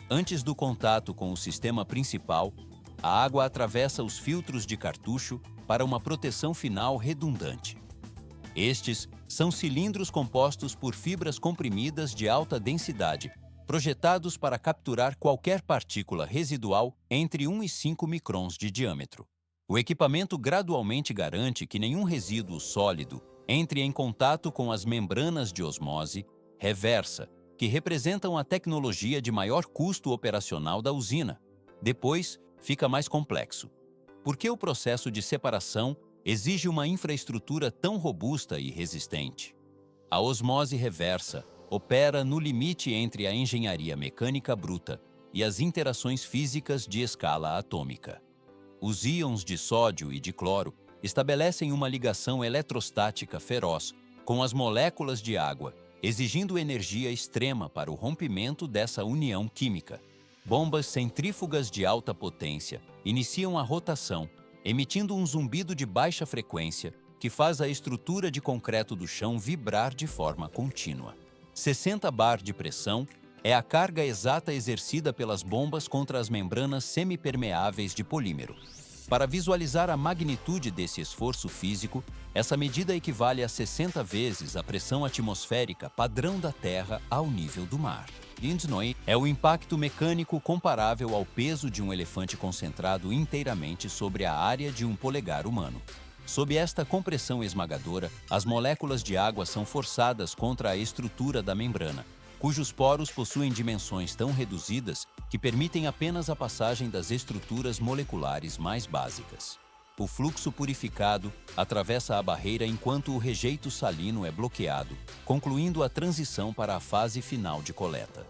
S1: Antes do contato com o sistema principal, a água atravessa os filtros de cartucho para uma proteção final redundante. Estes são cilindros compostos por fibras comprimidas de alta densidade, projetados para capturar qualquer partícula residual entre 1 e 5 microns de diâmetro. O equipamento gradualmente garante que nenhum resíduo sólido entre em contato com as membranas de osmose reversa, que representam a tecnologia de maior custo operacional da usina. Depois, fica mais complexo. Por que o processo de separação exige uma infraestrutura tão robusta e resistente? A osmose reversa opera no limite entre a engenharia mecânica bruta e as interações físicas de escala atômica. Os íons de sódio e de cloro estabelecem uma ligação eletrostática feroz com as moléculas de água, exigindo energia extrema para o rompimento dessa união química. Bombas centrífugas de alta potência iniciam a rotação, emitindo um zumbido de baixa frequência que faz a estrutura de concreto do chão vibrar de forma contínua. 60 bar de pressão é a carga exata exercida pelas bombas contra as membranas semipermeáveis de polímero. Para visualizar a magnitude desse esforço físico, essa medida equivale a 60 vezes a pressão atmosférica padrão da Terra ao nível do mar. é o impacto mecânico comparável ao peso de um elefante concentrado inteiramente sobre a área de um polegar humano. Sob esta compressão esmagadora, as moléculas de água são forçadas contra a estrutura da membrana, cujos poros possuem dimensões tão reduzidas que permitem apenas a passagem das estruturas moleculares mais básicas. O fluxo purificado atravessa a barreira enquanto o rejeito salino é bloqueado, concluindo a transição para a fase final de coleta.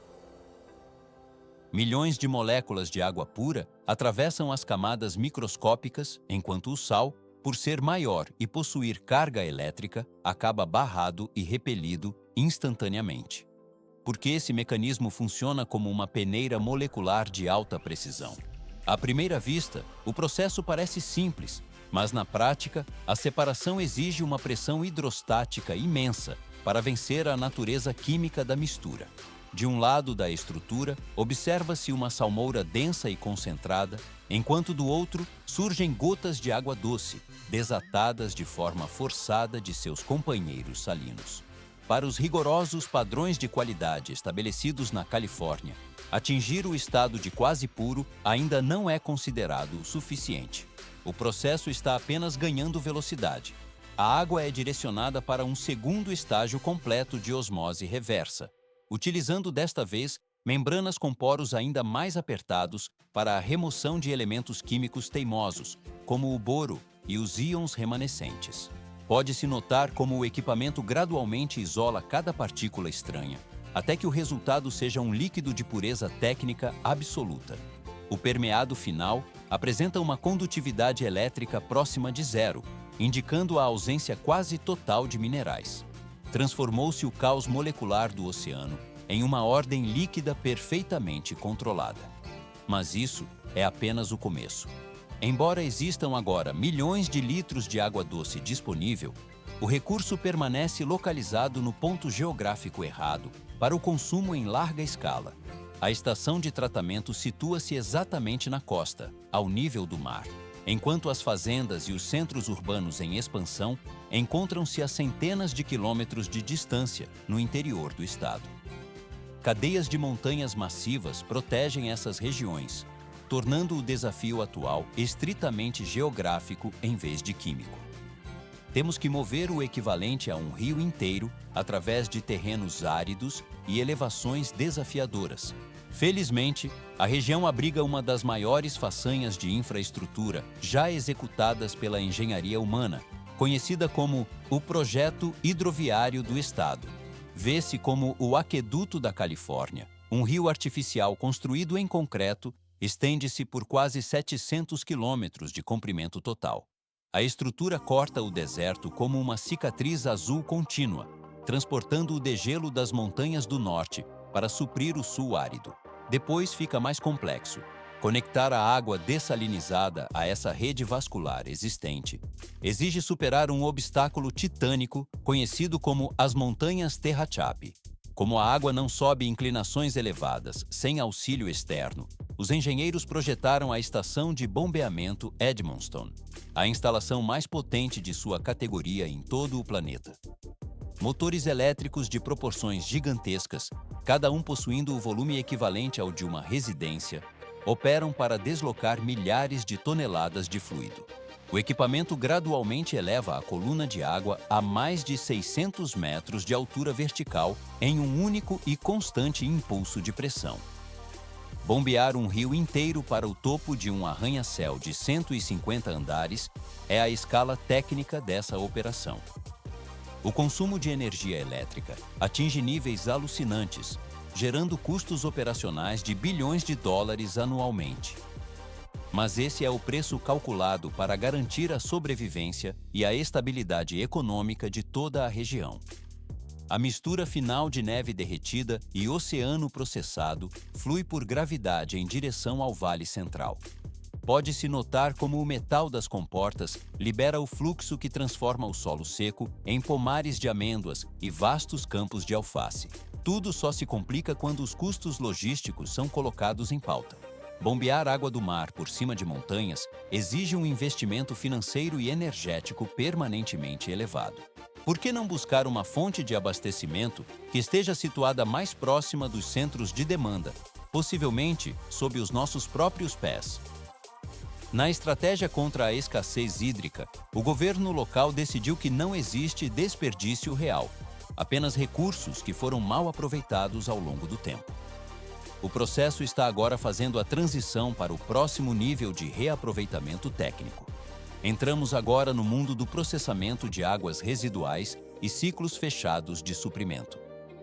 S1: Milhões de moléculas de água pura atravessam as camadas microscópicas, enquanto o sal, por ser maior e possuir carga elétrica, acaba barrado e repelido instantaneamente. Porque esse mecanismo funciona como uma peneira molecular de alta precisão. À primeira vista, o processo parece simples, mas na prática, a separação exige uma pressão hidrostática imensa para vencer a natureza química da mistura. De um lado da estrutura, observa-se uma salmoura densa e concentrada, enquanto do outro surgem gotas de água doce, desatadas de forma forçada de seus companheiros salinos. Para os rigorosos padrões de qualidade estabelecidos na Califórnia, atingir o estado de quase puro ainda não é considerado o suficiente. O processo está apenas ganhando velocidade. A água é direcionada para um segundo estágio completo de osmose reversa, utilizando desta vez membranas com poros ainda mais apertados para a remoção de elementos químicos teimosos, como o boro e os íons remanescentes. Pode-se notar como o equipamento gradualmente isola cada partícula estranha, até que o resultado seja um líquido de pureza técnica absoluta. O permeado final apresenta uma condutividade elétrica próxima de zero, indicando a ausência quase total de minerais. Transformou-se o caos molecular do oceano em uma ordem líquida perfeitamente controlada. Mas isso é apenas o começo. Embora existam agora milhões de litros de água doce disponível, o recurso permanece localizado no ponto geográfico errado para o consumo em larga escala. A estação de tratamento situa-se exatamente na costa, ao nível do mar, enquanto as fazendas e os centros urbanos em expansão encontram-se a centenas de quilômetros de distância no interior do estado. Cadeias de montanhas massivas protegem essas regiões, tornando o desafio atual estritamente geográfico em vez de químico. Temos que mover o equivalente a um rio inteiro através de terrenos áridos e elevações desafiadoras. Felizmente, a região abriga uma das maiores façanhas de infraestrutura já executadas pela engenharia humana, conhecida como o Projeto Hidroviário do Estado. Vê-se como o Aqueduto da Califórnia, um rio artificial construído em concreto, estende-se por quase 700 quilômetros de comprimento total. A estrutura corta o deserto como uma cicatriz azul contínua, transportando o degelo das montanhas do norte para suprir o sul árido. Depois fica mais complexo. Conectar a água dessalinizada a essa rede vascular existente exige superar um obstáculo titânico conhecido como as Montanhas Tehachapi. Como a água não sobe inclinações elevadas sem auxílio externo, os engenheiros projetaram a estação de bombeamento Edmonston, a instalação mais potente de sua categoria em todo o planeta. Motores elétricos de proporções gigantescas, cada um possuindo o volume equivalente ao de uma residência, operam para deslocar milhares de toneladas de fluido. O equipamento gradualmente eleva a coluna de água a mais de 600 metros de altura vertical em um único e constante impulso de pressão. Bombear um rio inteiro para o topo de um arranha-céu de 150 andares é a escala técnica dessa operação. O consumo de energia elétrica atinge níveis alucinantes, gerando custos operacionais de bilhões de dólares anualmente. Mas esse é o preço calculado para garantir a sobrevivência e a estabilidade econômica de toda a região. A mistura final de neve derretida e oceano processado flui por gravidade em direção ao Vale Central. Pode-se notar como o metal das comportas libera o fluxo que transforma o solo seco em pomares de amêndoas e vastos campos de alface. Tudo só se complica quando os custos logísticos são colocados em pauta. Bombear água do mar por cima de montanhas exige um investimento financeiro e energético permanentemente elevado. Por que não buscar uma fonte de abastecimento que esteja situada mais próxima dos centros de demanda, possivelmente sob os nossos próprios pés? Na estratégia contra a escassez hídrica, o governo local decidiu que não existe desperdício real, apenas recursos que foram mal aproveitados ao longo do tempo. O processo está agora fazendo a transição para o próximo nível de reaproveitamento técnico. Entramos agora no mundo do processamento de águas residuais e ciclos fechados de suprimento.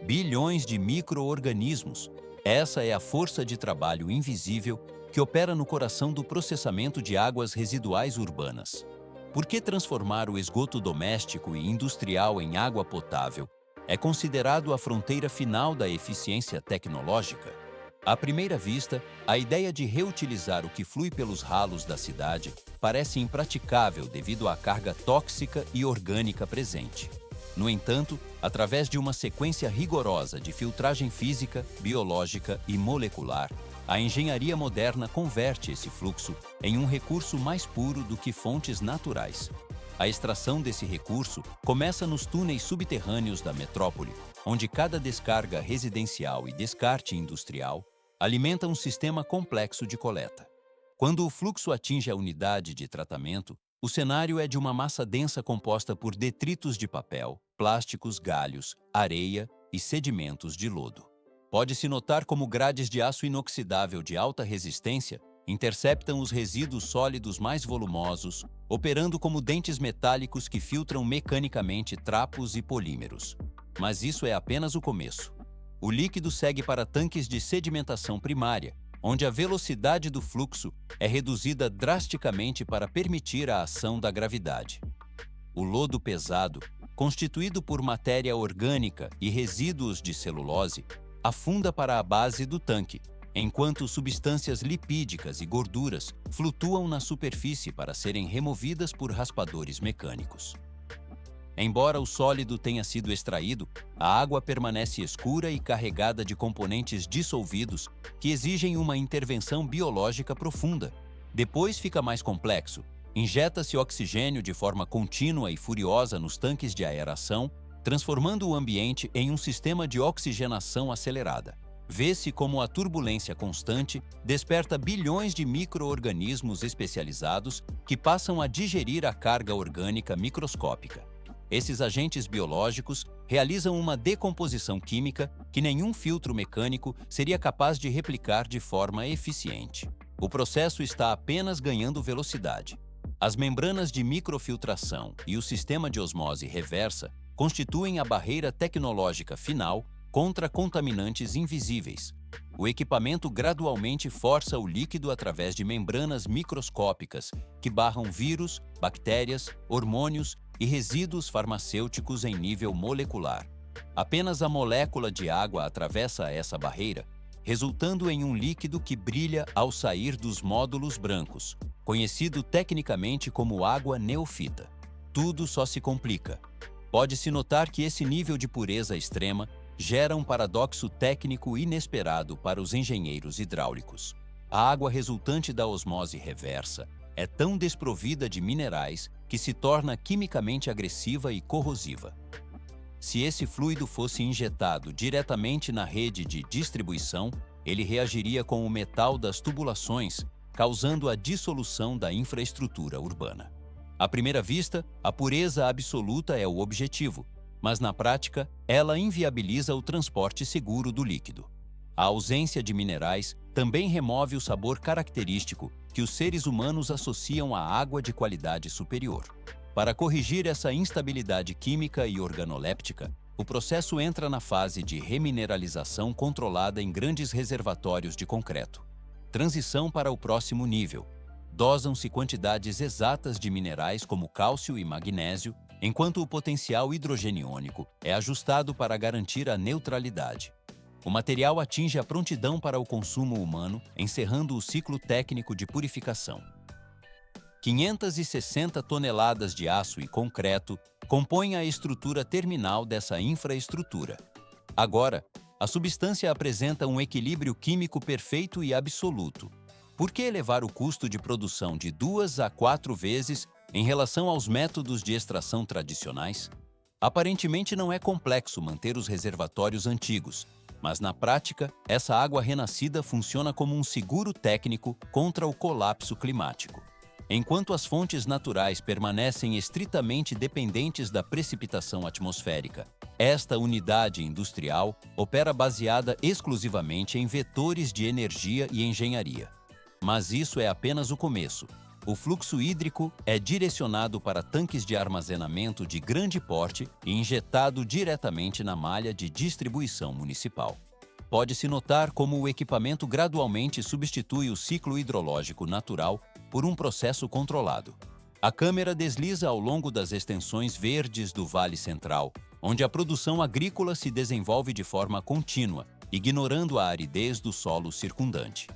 S1: Bilhões de micro-organismos. Essa é a força de trabalho invisível que opera no coração do processamento de águas residuais urbanas. Por que transformar o esgoto doméstico e industrial em água potável é considerado a fronteira final da eficiência tecnológica? À primeira vista, a ideia de reutilizar o que flui pelos ralos da cidade parece impraticável devido à carga tóxica e orgânica presente. No entanto, através de uma sequência rigorosa de filtragem física, biológica e molecular, a engenharia moderna converte esse fluxo em um recurso mais puro do que fontes naturais. A extração desse recurso começa nos túneis subterrâneos da metrópole, onde cada descarga residencial e descarte industrial alimenta um sistema complexo de coleta. Quando o fluxo atinge a unidade de tratamento, o cenário é de uma massa densa composta por detritos de papel, plásticos, galhos, areia e sedimentos de lodo. Pode-se notar como grades de aço inoxidável de alta resistência interceptam os resíduos sólidos mais volumosos, operando como dentes metálicos que filtram mecanicamente trapos e polímeros. Mas isso é apenas o começo. O líquido segue para tanques de sedimentação primária, onde a velocidade do fluxo é reduzida drasticamente para permitir a ação da gravidade. O lodo pesado, constituído por matéria orgânica e resíduos de celulose, afunda para a base do tanque, enquanto substâncias lipídicas e gorduras flutuam na superfície para serem removidas por raspadores mecânicos. Embora o sólido tenha sido extraído, a água permanece escura e carregada de componentes dissolvidos que exigem uma intervenção biológica profunda. Depois fica mais complexo. Injeta-se oxigênio de forma contínua e furiosa nos tanques de aeração, transformando o ambiente em um sistema de oxigenação acelerada. Vê-se como a turbulência constante desperta bilhões de micro-organismos especializados que passam a digerir a carga orgânica microscópica. Esses agentes biológicos realizam uma decomposição química que nenhum filtro mecânico seria capaz de replicar de forma eficiente. O processo está apenas ganhando velocidade. As membranas de microfiltração e o sistema de osmose reversa constituem a barreira tecnológica final contra contaminantes invisíveis. O equipamento gradualmente força o líquido através de membranas microscópicas que barram vírus, bactérias, hormônios e resíduos farmacêuticos em nível molecular. Apenas a molécula de água atravessa essa barreira, resultando em um líquido que brilha ao sair dos módulos brancos, conhecido tecnicamente como água neofita. Tudo só se complica. Pode-se notar que esse nível de pureza extrema gera um paradoxo técnico inesperado para os engenheiros hidráulicos. A água resultante da osmose reversa é tão desprovida de minerais que se torna quimicamente agressiva e corrosiva. Se esse fluido fosse injetado diretamente na rede de distribuição, ele reagiria com o metal das tubulações, causando a dissolução da infraestrutura urbana. À primeira vista, a pureza absoluta é o objetivo, mas na prática, ela inviabiliza o transporte seguro do líquido. A ausência de minerais também remove o sabor característico que os seres humanos associam à água de qualidade superior. Para corrigir essa instabilidade química e organoléptica, o processo entra na fase de remineralização controlada em grandes reservatórios de concreto. Transição para o próximo nível. Dosam-se quantidades exatas de minerais como cálcio e magnésio, enquanto o potencial hidrogeniônico é ajustado para garantir a neutralidade. O material atinge a prontidão para o consumo humano, encerrando o ciclo técnico de purificação. 560 toneladas de aço e concreto compõem a estrutura terminal dessa infraestrutura. Agora, a substância apresenta um equilíbrio químico perfeito e absoluto. Por que elevar o custo de produção de 2 a 4 vezes em relação aos métodos de extração tradicionais? Aparentemente não é complexo manter os reservatórios antigos, mas na prática, essa água renascida funciona como um seguro técnico contra o colapso climático. Enquanto as fontes naturais permanecem estritamente dependentes da precipitação atmosférica, esta unidade industrial opera baseada exclusivamente em vetores de energia e engenharia. Mas isso é apenas o começo. O fluxo hídrico é direcionado para tanques de armazenamento de grande porte e injetado diretamente na malha de distribuição municipal. Pode-se notar como o equipamento gradualmente substitui o ciclo hidrológico natural por um processo controlado. A câmera desliza ao longo das extensões verdes do Vale Central, onde a produção agrícola se desenvolve de forma contínua, ignorando a aridez do solo circundante.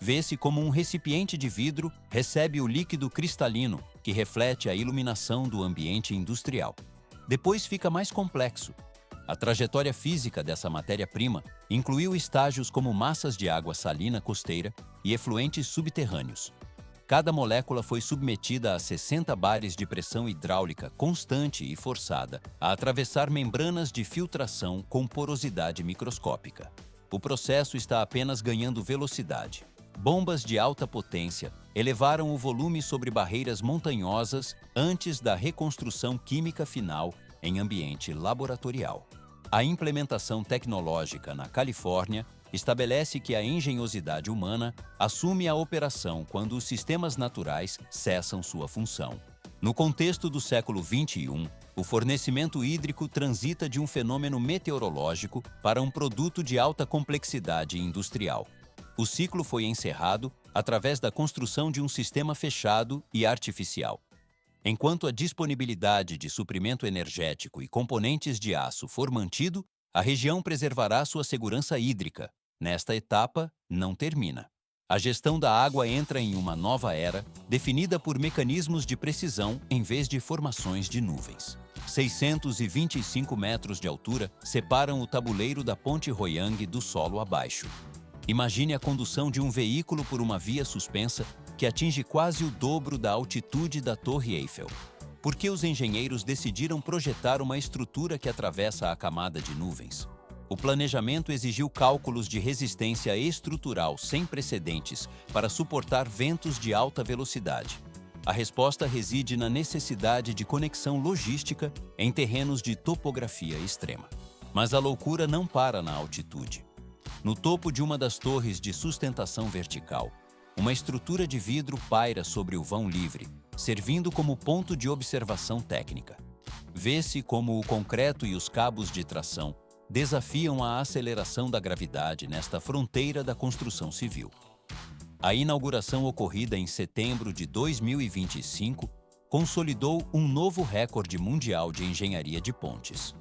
S1: Vê-se como um recipiente de vidro recebe o líquido cristalino, que reflete a iluminação do ambiente industrial. Depois fica mais complexo. A trajetória física dessa matéria-prima incluiu estágios como massas de água salina costeira e efluentes subterrâneos. Cada molécula foi submetida a 60 bares de pressão hidráulica constante e forçada a atravessar membranas de filtração com porosidade microscópica. O processo está apenas ganhando velocidade. Bombas de alta potência elevaram o volume sobre barreiras montanhosas antes da reconstrução química final em ambiente laboratorial. A implementação tecnológica na Califórnia estabelece que a engenhosidade humana assume a operação quando os sistemas naturais cessam sua função. No contexto do século XXI, o fornecimento hídrico transita de um fenômeno meteorológico para um produto de alta complexidade industrial. O ciclo foi encerrado através da construção de um sistema fechado e artificial. Enquanto a disponibilidade de suprimento energético e componentes de aço for mantido, a região preservará sua segurança hídrica. Nesta etapa, não termina. A gestão da água entra em uma nova era, definida por mecanismos de precisão em vez de formações de nuvens. 625 metros de altura separam o tabuleiro da Ponte Royang do solo abaixo. Imagine a condução de um veículo por uma via suspensa que atinge quase o dobro da altitude da Torre Eiffel. Por que os engenheiros decidiram projetar uma estrutura que atravessa a camada de nuvens? O planejamento exigiu cálculos de resistência estrutural sem precedentes para suportar ventos de alta velocidade. A resposta reside na necessidade de conexão logística em terrenos de topografia extrema. Mas a loucura não para na altitude. No topo de uma das torres de sustentação vertical, uma estrutura de vidro paira sobre o vão livre, servindo como ponto de observação técnica. Vê-se como o concreto e os cabos de tração desafiam a aceleração da gravidade nesta fronteira da construção civil. A inauguração ocorrida em setembro de 2025 consolidou um novo recorde mundial de engenharia de pontes.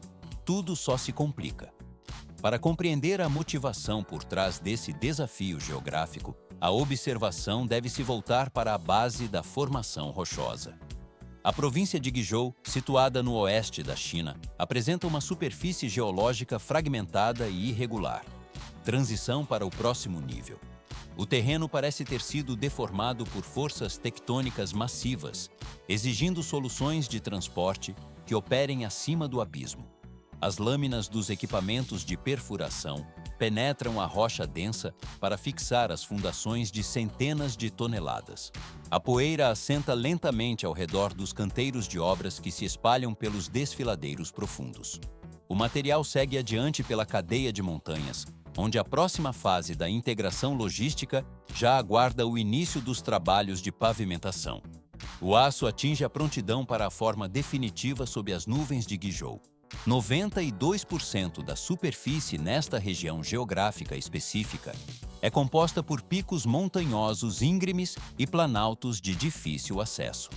S1: Tudo só se complica. Para compreender a motivação por trás desse desafio geográfico, a observação deve se voltar para a base da formação rochosa. A província de Guizhou, situada no oeste da China, apresenta uma superfície geológica fragmentada e irregular. Transição para o próximo nível. O terreno parece ter sido deformado por forças tectônicas massivas, exigindo soluções de transporte que operem acima do abismo. As lâminas dos equipamentos de perfuração penetram a rocha densa para fixar as fundações de centenas de toneladas. A poeira assenta lentamente ao redor dos canteiros de obras que se espalham pelos desfiladeiros profundos. O material segue adiante pela cadeia de montanhas, onde a próxima fase da integração logística já aguarda o início dos trabalhos de pavimentação. O aço atinge a prontidão para a forma definitiva sob as nuvens de Guizhou. 92% da superfície nesta região geográfica específica é composta por picos montanhosos íngremes e planaltos de difícil acesso.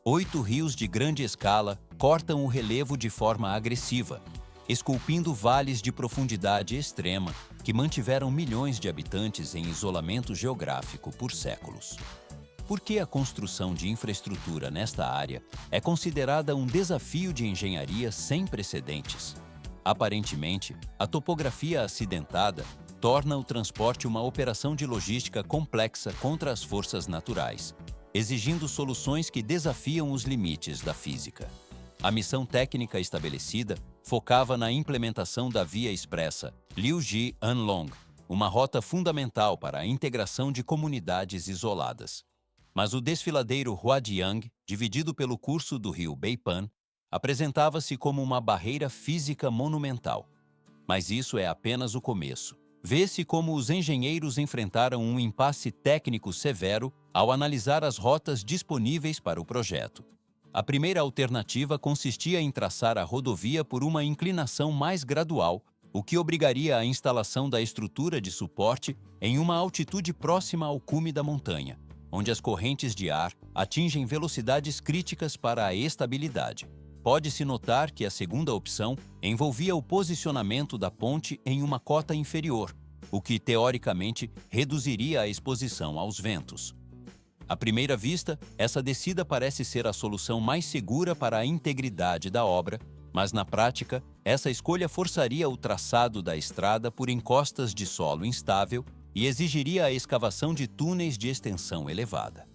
S1: 8 rios de grande escala cortam o relevo de forma agressiva, esculpindo vales de profundidade extrema que mantiveram milhões de habitantes em isolamento geográfico por séculos. Por que a construção de infraestrutura nesta área é considerada um desafio de engenharia sem precedentes? Aparentemente, a topografia acidentada torna o transporte uma operação de logística complexa contra as forças naturais, exigindo soluções que desafiam os limites da física. A missão técnica estabelecida focava na implementação da via expressa Liuji-Anlong, uma rota fundamental para a integração de comunidades isoladas. Mas o desfiladeiro Huadiang, dividido pelo curso do rio Beipan, apresentava-se como uma barreira física monumental. Mas isso é apenas o começo. Vê-se como os engenheiros enfrentaram um impasse técnico severo ao analisar as rotas disponíveis para o projeto. A primeira alternativa consistia em traçar a rodovia por uma inclinação mais gradual, o que obrigaria a instalação da estrutura de suporte em uma altitude próxima ao cume da montanha, onde as correntes de ar atingem velocidades críticas para a estabilidade. Pode-se notar que a segunda opção envolvia o posicionamento da ponte em uma cota inferior, o que, teoricamente, reduziria a exposição aos ventos. À primeira vista, essa descida parece ser a solução mais segura para a integridade da obra, mas, na prática, essa escolha forçaria o traçado da estrada por encostas de solo instável e exigiria a escavação de túneis de extensão elevada.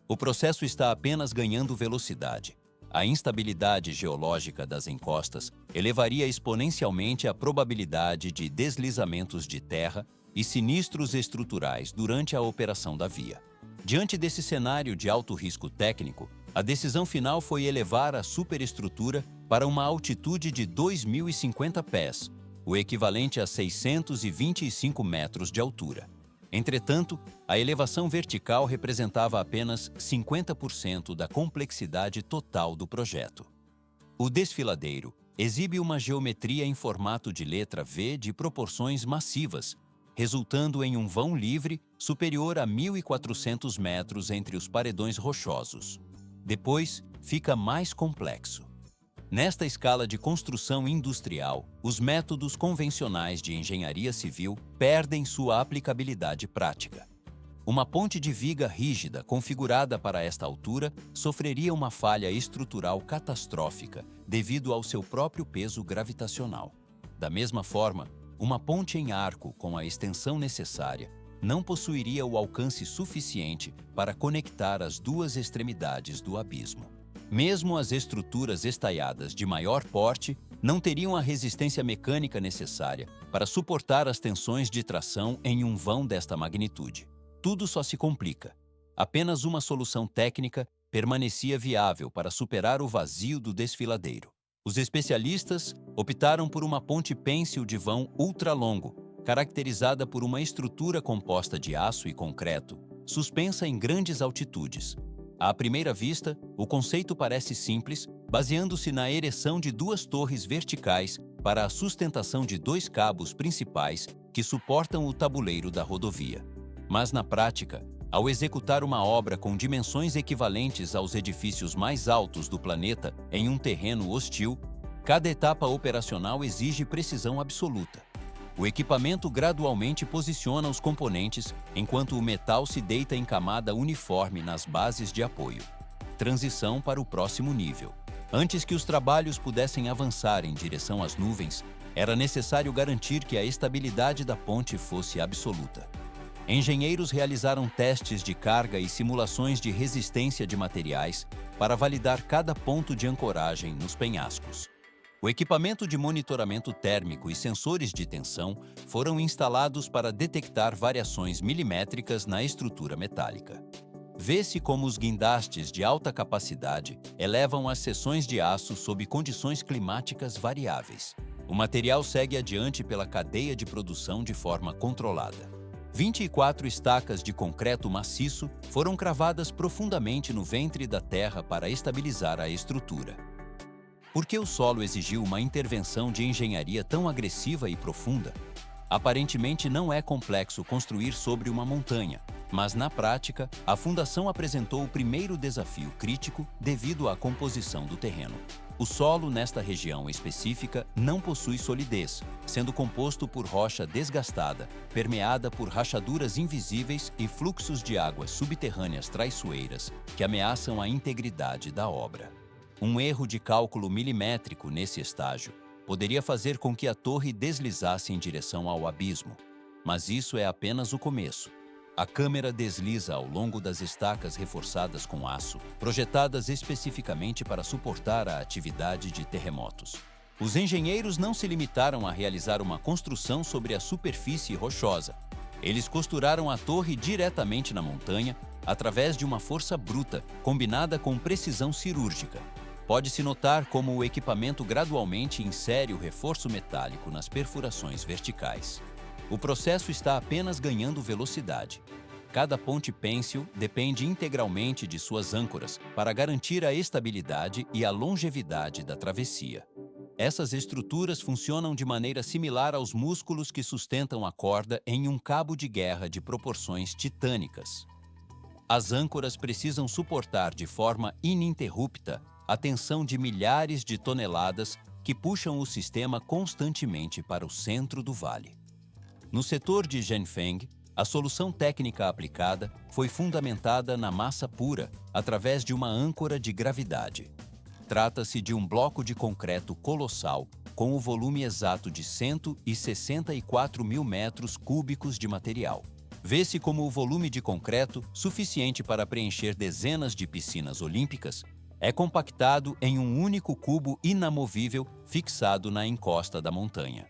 S1: O processo está apenas ganhando velocidade. A instabilidade geológica das encostas elevaria exponencialmente a probabilidade de deslizamentos de terra e sinistros estruturais durante a operação da via. Diante desse cenário de alto risco técnico, a decisão final foi elevar a superestrutura para uma altitude de 2.050 pés, o equivalente a 625 metros de altura. Entretanto, a elevação vertical representava apenas 50% da complexidade total do projeto. O desfiladeiro exibe uma geometria em formato de letra V de proporções massivas, resultando em um vão livre superior a 1.400 metros entre os paredões rochosos. Depois, fica mais complexo. Nesta escala de construção industrial, os métodos convencionais de engenharia civil perdem sua aplicabilidade prática. Uma ponte de viga rígida configurada para esta altura sofreria uma falha estrutural catastrófica devido ao seu próprio peso gravitacional. Da mesma forma, uma ponte em arco com a extensão necessária não possuiria o alcance suficiente para conectar as duas extremidades do abismo. Mesmo as estruturas estaiadas de maior porte não teriam a resistência mecânica necessária para suportar as tensões de tração em um vão desta magnitude. Tudo só se complica. Apenas uma solução técnica permanecia viável para superar o vazio do desfiladeiro. Os especialistas optaram por uma ponte pêncil de vão ultralongo, caracterizada por uma estrutura composta de aço e concreto, suspensa em grandes altitudes. À primeira vista, o conceito parece simples, baseando-se na ereção de duas torres verticais para a sustentação de dois cabos principais que suportam o tabuleiro da rodovia. Mas, na prática, ao executar uma obra com dimensões equivalentes aos edifícios mais altos do planeta em um terreno hostil, cada etapa operacional exige precisão absoluta. O equipamento gradualmente posiciona os componentes enquanto o metal se deita em camada uniforme nas bases de apoio. Transição para o próximo nível. Antes que os trabalhos pudessem avançar em direção às nuvens, era necessário garantir que a estabilidade da ponte fosse absoluta. Engenheiros realizaram testes de carga e simulações de resistência de materiais para validar cada ponto de ancoragem nos penhascos. O equipamento de monitoramento térmico e sensores de tensão foram instalados para detectar variações milimétricas na estrutura metálica. Vê-se como os guindastes de alta capacidade elevam as seções de aço sob condições climáticas variáveis. O material segue adiante pela cadeia de produção de forma controlada. 24 estacas de concreto maciço foram cravadas profundamente no ventre da terra para estabilizar a estrutura. Por que o solo exigiu uma intervenção de engenharia tão agressiva e profunda? Aparentemente não é complexo construir sobre uma montanha, mas na prática, a fundação apresentou o primeiro desafio crítico devido à composição do terreno. O solo nesta região específica não possui solidez, sendo composto por rocha desgastada, permeada por rachaduras invisíveis e fluxos de águas subterrâneas traiçoeiras que ameaçam a integridade da obra. Um erro de cálculo milimétrico nesse estágio poderia fazer com que a torre deslizasse em direção ao abismo. Mas isso é apenas o começo. A câmera desliza ao longo das estacas reforçadas com aço, projetadas especificamente para suportar a atividade de terremotos. Os engenheiros não se limitaram a realizar uma construção sobre a superfície rochosa. Eles costuraram a torre diretamente na montanha através de uma força bruta, combinada com precisão cirúrgica. Pode-se notar como o equipamento gradualmente insere o reforço metálico nas perfurações verticais. O processo está apenas ganhando velocidade. Cada ponte pêncil depende integralmente de suas âncoras para garantir a estabilidade e a longevidade da travessia. Essas estruturas funcionam de maneira similar aos músculos que sustentam a corda em um cabo de guerra de proporções titânicas. As âncoras precisam suportar de forma ininterrupta a tensão de milhares de toneladas que puxam o sistema constantemente para o centro do vale. No setor de Ganfeng, a solução técnica aplicada foi fundamentada na massa pura, através de uma âncora de gravidade. Trata-se de um bloco de concreto colossal, com o volume exato de 164 mil metros cúbicos de material. Vê-se como o volume de concreto, suficiente para preencher dezenas de piscinas olímpicas, é compactado em um único cubo inamovível fixado na encosta da montanha.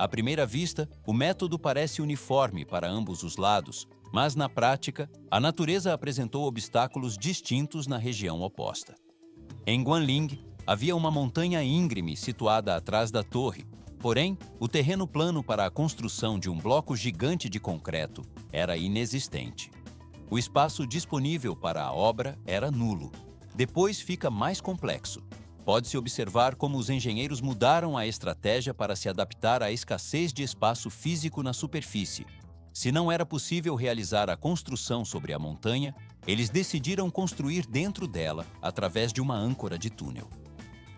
S1: À primeira vista, o método parece uniforme para ambos os lados, mas na prática, a natureza apresentou obstáculos distintos na região oposta. Em Guanling, havia uma montanha íngreme situada atrás da torre, porém, o terreno plano para a construção de um bloco gigante de concreto era inexistente. O espaço disponível para a obra era nulo. Depois fica mais complexo. Pode-se observar como os engenheiros mudaram a estratégia para se adaptar à escassez de espaço físico na superfície. Se não era possível realizar a construção sobre a montanha, eles decidiram construir dentro dela através de uma âncora de túnel.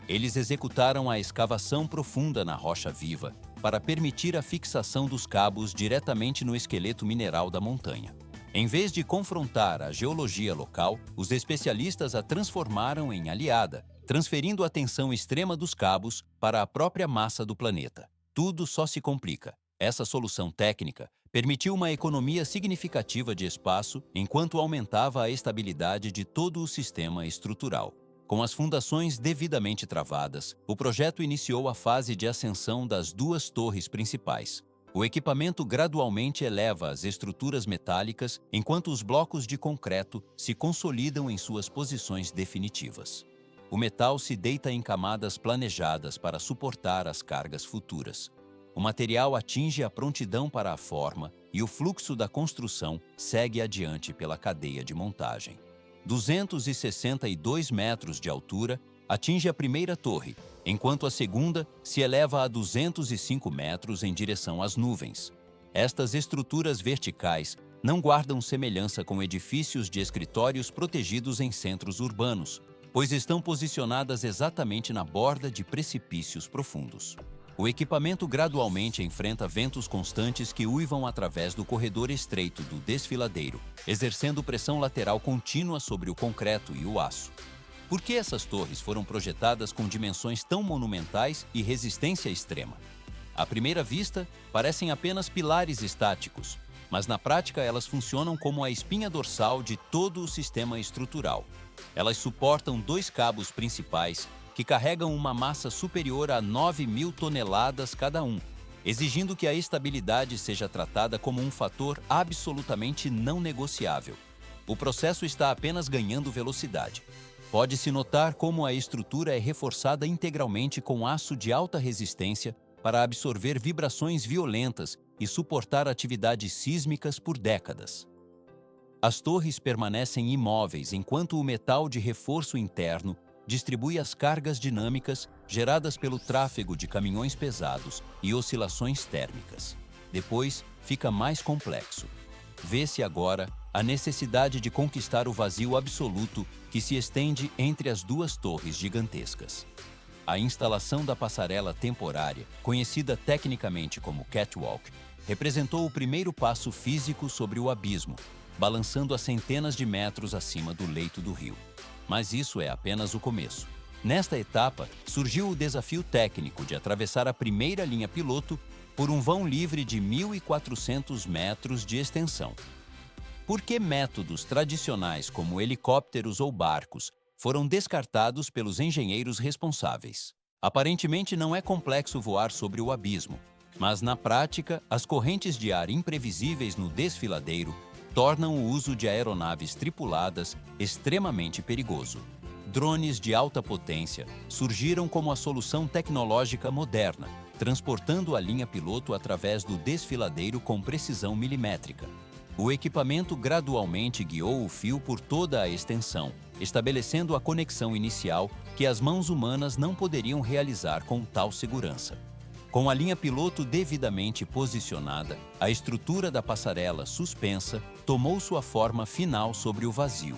S1: Eles executaram a escavação profunda na rocha viva para permitir a fixação dos cabos diretamente no esqueleto mineral da montanha. Em vez de confrontar a geologia local, os especialistas a transformaram em aliada, transferindo a tensão extrema dos cabos para a própria massa do planeta. Tudo só se complica. Essa solução técnica permitiu uma economia significativa de espaço enquanto aumentava a estabilidade de todo o sistema estrutural. Com as fundações devidamente travadas, o projeto iniciou a fase de ascensão das duas torres principais. O equipamento gradualmente eleva as estruturas metálicas enquanto os blocos de concreto se consolidam em suas posições definitivas. O metal se deita em camadas planejadas para suportar as cargas futuras. O material atinge a prontidão para a forma e o fluxo da construção segue adiante pela cadeia de montagem. 262 metros de altura atinge a primeira torre, enquanto a segunda se eleva a 205 metros em direção às nuvens. Estas estruturas verticais não guardam semelhança com edifícios de escritórios protegidos em centros urbanos, pois estão posicionadas exatamente na borda de precipícios profundos. O equipamento gradualmente enfrenta ventos constantes que uivam através do corredor estreito do desfiladeiro, exercendo pressão lateral contínua sobre o concreto e o aço. Por que essas torres foram projetadas com dimensões tão monumentais e resistência extrema? À primeira vista, parecem apenas pilares estáticos, mas na prática elas funcionam como a espinha dorsal de todo o sistema estrutural. Elas suportam dois cabos principais que carregam uma massa superior a 9.000 toneladas cada um, exigindo que a estabilidade seja tratada como um fator absolutamente não negociável. O processo está apenas ganhando velocidade. Pode-se notar como a estrutura é reforçada integralmente com aço de alta resistência para absorver vibrações violentas e suportar atividades sísmicas por décadas. As torres permanecem imóveis enquanto o metal de reforço interno distribui as cargas dinâmicas geradas pelo tráfego de caminhões pesados e oscilações térmicas. Depois, fica mais complexo. Vê-se agora a necessidade de conquistar o vazio absoluto que se estende entre as duas torres gigantescas. A instalação da passarela temporária, conhecida tecnicamente como catwalk, representou o primeiro passo físico sobre o abismo, balançando a centenas de metros acima do leito do rio. Mas isso é apenas o começo. Nesta etapa, surgiu o desafio técnico de atravessar a primeira linha piloto por um vão livre de 1.400 metros de extensão. Por que métodos tradicionais como helicópteros ou barcos foram descartados pelos engenheiros responsáveis? Aparentemente não é complexo voar sobre o abismo, mas na prática, as correntes de ar imprevisíveis no desfiladeiro tornam o uso de aeronaves tripuladas extremamente perigoso. Drones de alta potência surgiram como a solução tecnológica moderna, transportando a linha piloto através do desfiladeiro com precisão milimétrica. O equipamento gradualmente guiou o fio por toda a extensão, estabelecendo a conexão inicial que as mãos humanas não poderiam realizar com tal segurança. Com a linha piloto devidamente posicionada, a estrutura da passarela suspensa tomou sua forma final sobre o vazio.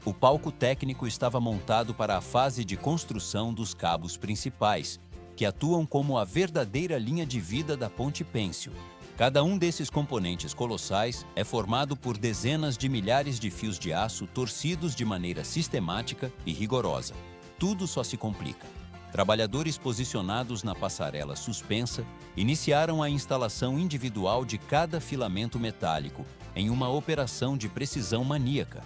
S1: O palco técnico estava montado para a fase de construção dos cabos principais, que atuam como a verdadeira linha de vida da Ponte Pêncil. Cada um desses componentes colossais é formado por dezenas de milhares de fios de aço torcidos de maneira sistemática e rigorosa. Tudo só se complica. Trabalhadores posicionados na passarela suspensa iniciaram a instalação individual de cada filamento metálico em uma operação de precisão maníaca.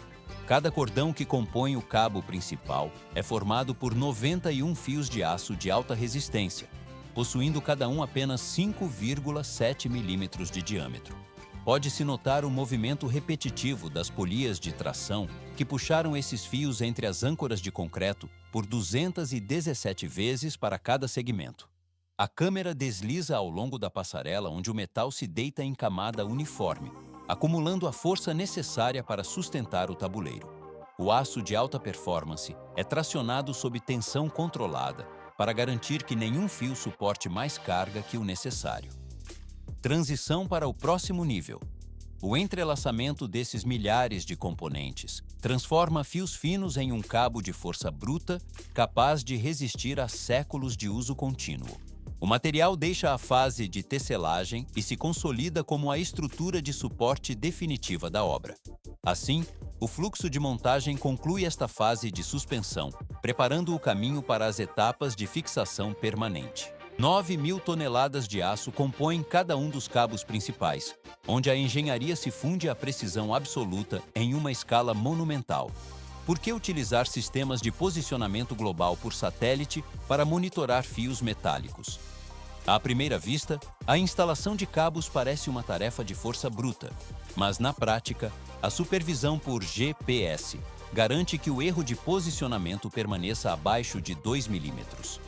S1: Cada cordão que compõe o cabo principal é formado por 91 fios de aço de alta resistência, possuindo cada um apenas 5,7 milímetros de diâmetro. Pode-se notar o movimento repetitivo das polias de tração que puxaram esses fios entre as âncoras de concreto por 217 vezes para cada segmento. A câmera desliza ao longo da passarela onde o metal se deita em camada uniforme, acumulando a força necessária para sustentar o tabuleiro. O aço de alta performance é tracionado sob tensão controlada para garantir que nenhum fio suporte mais carga que o necessário. Transição para o próximo nível. O entrelaçamento desses milhares de componentes transforma fios finos em um cabo de força bruta capaz de resistir a séculos de uso contínuo. O material deixa a fase de tecelagem e se consolida como a estrutura de suporte definitiva da obra. Assim, o fluxo de montagem conclui esta fase de suspensão, preparando o caminho para as etapas de fixação permanente. 9.000 toneladas de aço compõem cada um dos cabos principais, onde a engenharia se funde à precisão absoluta em uma escala monumental. Por que utilizar sistemas de posicionamento global por satélite para monitorar fios metálicos? À primeira vista, a instalação de cabos parece uma tarefa de força bruta, mas na prática, a supervisão por GPS garante que o erro de posicionamento permaneça abaixo de 2 milímetros.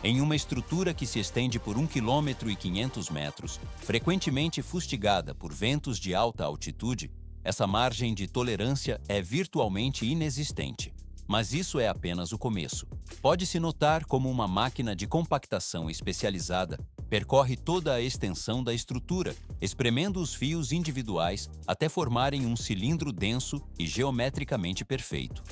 S1: Em uma estrutura que se estende por 1,5 km, frequentemente fustigada por ventos de alta altitude, essa margem de tolerância é virtualmente inexistente. Mas isso é apenas o começo. Pode-se notar como uma máquina de compactação especializada percorre toda a extensão da estrutura, espremendo os fios individuais até formarem um cilindro denso e geometricamente perfeito.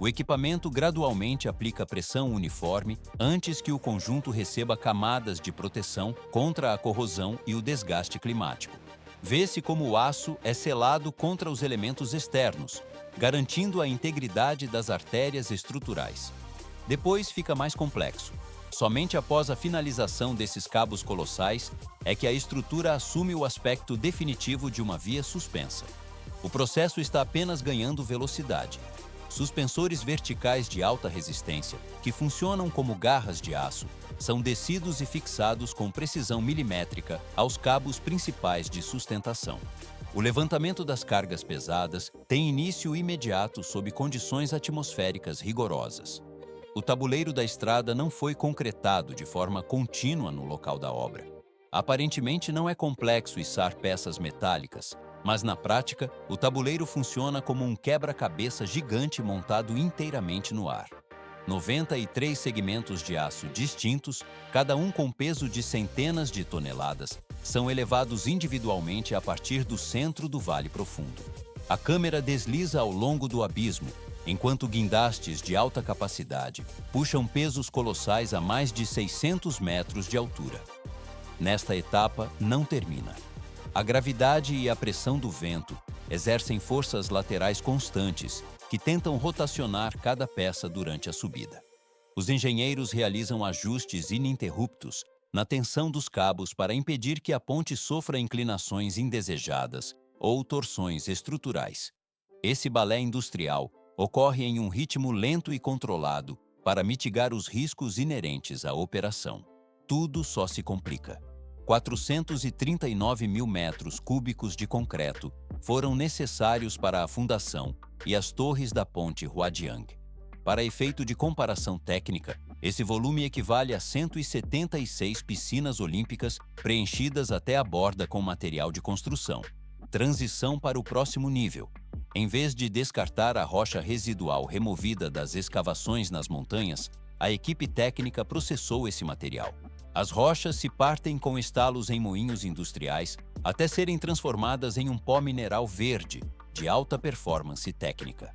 S1: O equipamento gradualmente aplica pressão uniforme antes que o conjunto receba camadas de proteção contra a corrosão e o desgaste climático. Vê-se como o aço é selado contra os elementos externos, garantindo a integridade das artérias estruturais. Depois fica mais complexo. Somente após a finalização desses cabos colossais é que a estrutura assume o aspecto definitivo de uma via suspensa. O processo está apenas ganhando velocidade. Suspensores verticais de alta resistência, que funcionam como garras de aço, são descidos e fixados com precisão milimétrica aos cabos principais de sustentação. O levantamento das cargas pesadas tem início imediato sob condições atmosféricas rigorosas. O tabuleiro da estrada não foi concretado de forma contínua no local da obra. Aparentemente não é complexo içar peças metálicas, mas na prática, o tabuleiro funciona como um quebra-cabeça gigante montado inteiramente no ar. 93 segmentos de aço distintos, cada um com peso de centenas de toneladas, são elevados individualmente a partir do centro do vale profundo. A câmera desliza ao longo do abismo, enquanto guindastes de alta capacidade puxam pesos colossais a mais de 600 metros de altura. Nesta etapa, não termina. A gravidade e a pressão do vento exercem forças laterais constantes que tentam rotacionar cada peça durante a subida. Os engenheiros realizam ajustes ininterruptos na tensão dos cabos para impedir que a ponte sofra inclinações indesejadas ou torções estruturais. Esse balé industrial ocorre em um ritmo lento e controlado para mitigar os riscos inerentes à operação. Tudo só se complica. 439 mil metros cúbicos de concreto foram necessários para a fundação e as torres da ponte Huadiang. Para efeito de comparação técnica, esse volume equivale a 176 piscinas olímpicas preenchidas até a borda com material de construção. Transição para o próximo nível. Em vez de descartar a rocha residual removida das escavações nas montanhas, a equipe técnica processou esse material. As rochas se partem com estalos em moinhos industriais até serem transformadas em um pó mineral verde, de alta performance técnica.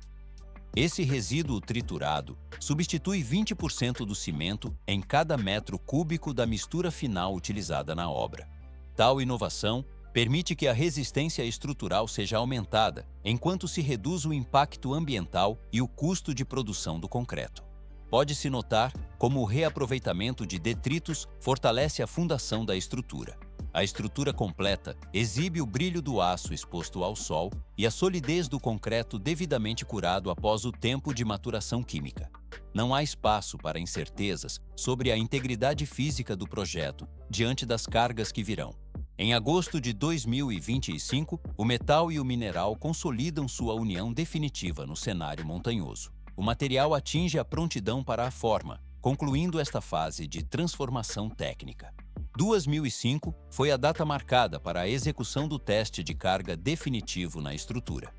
S1: Esse resíduo triturado substitui 20% do cimento em cada metro cúbico da mistura final utilizada na obra. Tal inovação permite que a resistência estrutural seja aumentada, enquanto se reduz o impacto ambiental e o custo de produção do concreto. Pode-se notar como o reaproveitamento de detritos fortalece a fundação da estrutura. A estrutura completa exibe o brilho do aço exposto ao sol e a solidez do concreto devidamente curado após o tempo de maturação química. Não há espaço para incertezas sobre a integridade física do projeto diante das cargas que virão. Em agosto de 2025, o metal e o mineral consolidam sua união definitiva no cenário montanhoso. O material atinge a prontidão para a forma, concluindo esta fase de transformação técnica. 2005 foi a data marcada para a execução do teste de carga definitivo na estrutura.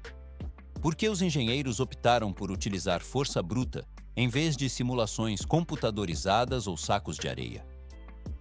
S1: Por que os engenheiros optaram por utilizar força bruta em vez de simulações computadorizadas ou sacos de areia?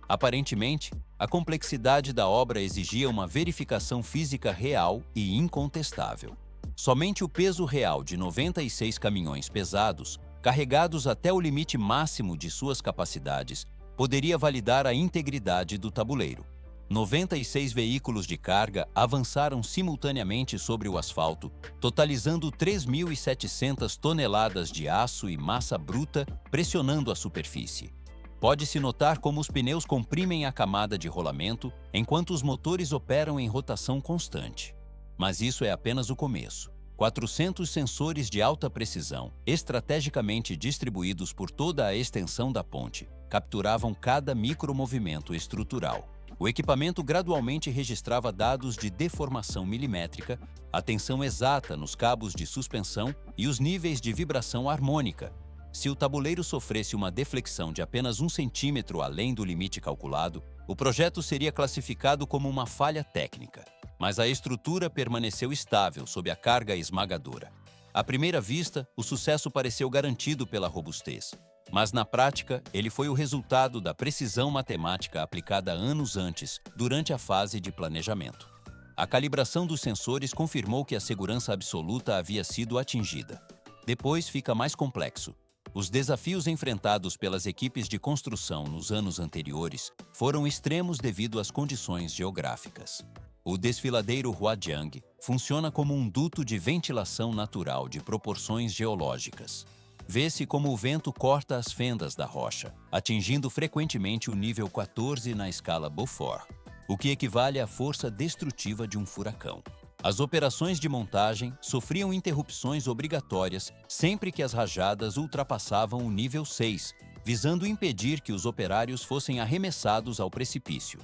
S1: Aparentemente, a complexidade da obra exigia uma verificação física real e incontestável. Somente o peso real de 96 caminhões pesados, carregados até o limite máximo de suas capacidades, poderia validar a integridade do tabuleiro. 96 veículos de carga avançaram simultaneamente sobre o asfalto, totalizando 3.700 toneladas de aço e massa bruta pressionando a superfície. Pode-se notar como os pneus comprimem a camada de rolamento enquanto os motores operam em rotação constante. Mas isso é apenas o começo. 400 sensores de alta precisão, estrategicamente distribuídos por toda a extensão da ponte, capturavam cada micromovimento estrutural. O equipamento gradualmente registrava dados de deformação milimétrica, a tensão exata nos cabos de suspensão e os níveis de vibração harmônica. Se o tabuleiro sofresse uma deflexão de apenas 1 centímetro além do limite calculado, o projeto seria classificado como uma falha técnica. Mas a estrutura permaneceu estável sob a carga esmagadora. À primeira vista, o sucesso pareceu garantido pela robustez. Mas na prática, ele foi o resultado da precisão matemática aplicada anos antes, durante a fase de planejamento. A calibração dos sensores confirmou que a segurança absoluta havia sido atingida. Depois fica mais complexo. Os desafios enfrentados pelas equipes de construção nos anos anteriores foram extremos devido às condições geográficas. O desfiladeiro Huadiang funciona como um duto de ventilação natural de proporções geológicas. Vê-se como o vento corta as fendas da rocha, atingindo frequentemente o nível 14 na escala Beaufort, o que equivale à força destrutiva de um furacão. As operações de montagem sofriam interrupções obrigatórias sempre que as rajadas ultrapassavam o nível 6, visando impedir que os operários fossem arremessados ao precipício.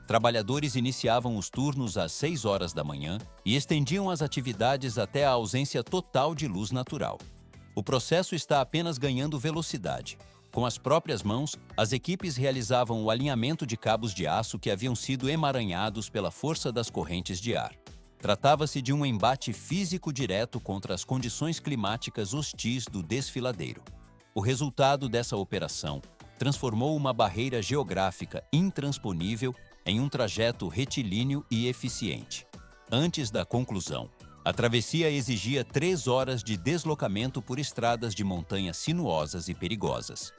S1: Trabalhadores iniciavam os turnos às 6 horas da manhã e estendiam as atividades até a ausência total de luz natural. O processo está apenas ganhando velocidade. Com as próprias mãos, as equipes realizavam o alinhamento de cabos de aço que haviam sido emaranhados pela força das correntes de ar. Tratava-se de um embate físico direto contra as condições climáticas hostis do desfiladeiro. O resultado dessa operação transformou uma barreira geográfica intransponível em um trajeto retilíneo e eficiente. Antes da conclusão, a travessia exigia 3 horas de deslocamento por estradas de montanha sinuosas e perigosas.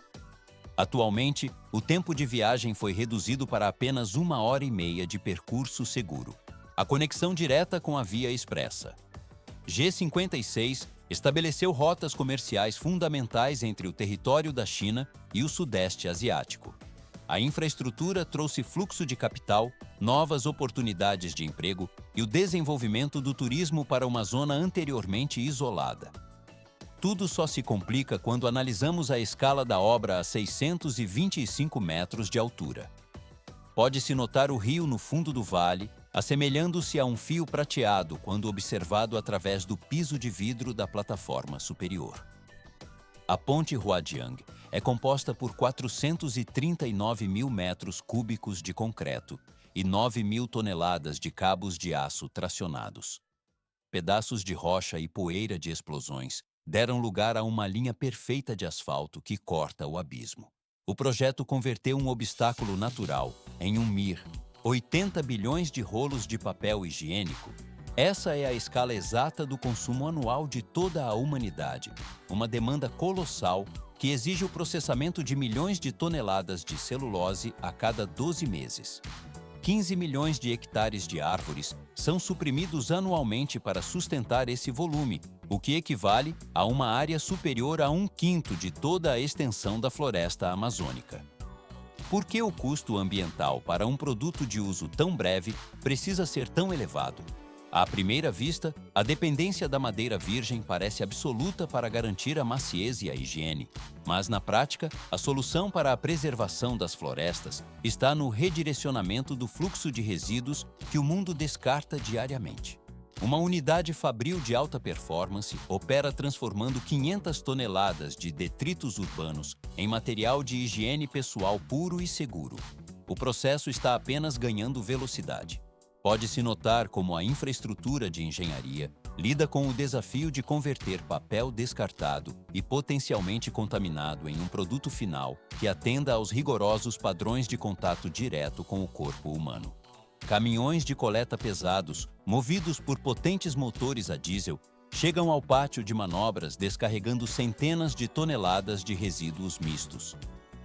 S1: Atualmente, o tempo de viagem foi reduzido para apenas 1h30 de percurso seguro. A conexão direta com a via expressa. G56 estabeleceu rotas comerciais fundamentais entre o território da China e o Sudeste Asiático. A infraestrutura trouxe fluxo de capital, novas oportunidades de emprego e o desenvolvimento do turismo para uma zona anteriormente isolada. Tudo só se complica quando analisamos a escala da obra a 625 metros de altura. Pode-se notar o rio no fundo do vale, assemelhando-se a um fio prateado quando observado através do piso de vidro da plataforma superior. A ponte Huadiang é composta por 439 mil metros cúbicos de concreto e 9 mil toneladas de cabos de aço tracionados. Pedaços de rocha e poeira de explosões deram lugar a uma linha perfeita de asfalto que corta o abismo. O projeto converteu um obstáculo natural em um mir, 80 bilhões de rolos de papel higiênico. Essa é a escala exata do consumo anual de toda a humanidade, uma demanda colossal que exige o processamento de milhões de toneladas de celulose a cada 12 meses. 15 milhões de hectares de árvores são suprimidos anualmente para sustentar esse volume, o que equivale a uma área superior a 1/5 de toda a extensão da floresta amazônica. Por que o custo ambiental para um produto de uso tão breve precisa ser tão elevado? À primeira vista, a dependência da madeira virgem parece absoluta para garantir a maciez e a higiene, mas na prática, a solução para a preservação das florestas está no redirecionamento do fluxo de resíduos que o mundo descarta diariamente. Uma unidade fabril de alta performance opera transformando 500 toneladas de detritos urbanos em material de higiene pessoal puro e seguro. O processo está apenas ganhando velocidade. Pode-se notar como a infraestrutura de engenharia lida com o desafio de converter papel descartado e potencialmente contaminado em um produto final que atenda aos rigorosos padrões de contato direto com o corpo humano. Caminhões de coleta pesados, movidos por potentes motores a diesel, chegam ao pátio de manobras descarregando centenas de toneladas de resíduos mistos.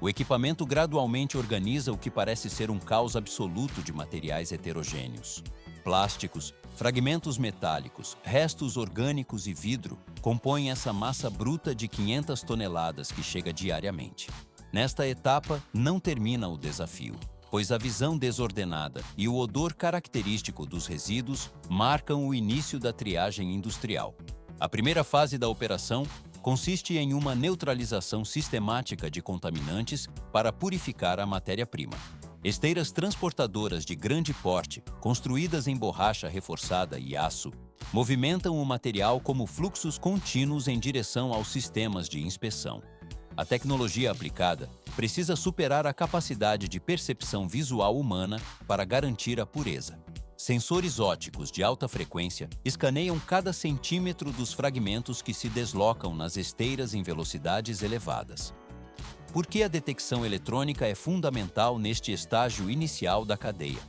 S1: O equipamento gradualmente organiza o que parece ser um caos absoluto de materiais heterogêneos. Plásticos, fragmentos metálicos, restos orgânicos e vidro compõem essa massa bruta de 500 toneladas que chega diariamente. Nesta etapa, não termina o desafio, pois a visão desordenada e o odor característico dos resíduos marcam o início da triagem industrial. A primeira fase da operação consiste em uma neutralização sistemática de contaminantes para purificar a matéria-prima. Esteiras transportadoras de grande porte, construídas em borracha reforçada e aço, movimentam o material como fluxos contínuos em direção aos sistemas de inspeção. A tecnologia aplicada precisa superar a capacidade de percepção visual humana para garantir a pureza. Sensores ópticos de alta frequência escaneiam cada centímetro dos fragmentos que se deslocam nas esteiras em velocidades elevadas. Por que a detecção eletrônica é fundamental neste estágio inicial da cadeia?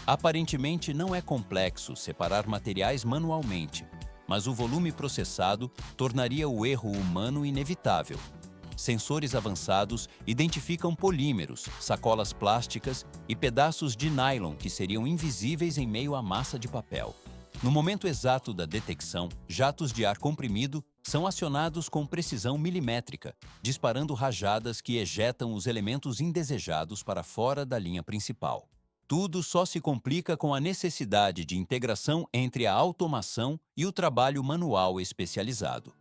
S1: Aparentemente não é complexo separar materiais manualmente, mas o volume processado tornaria o erro humano inevitável. Sensores avançados identificam polímeros, sacolas plásticas e pedaços de nylon que seriam invisíveis em meio à massa de papel. No momento exato da detecção, jatos de ar comprimido são acionados com precisão milimétrica, disparando rajadas que ejetam os elementos indesejados para fora da linha principal. Tudo só se complica com a necessidade de integração entre a automação e o trabalho manual especializado.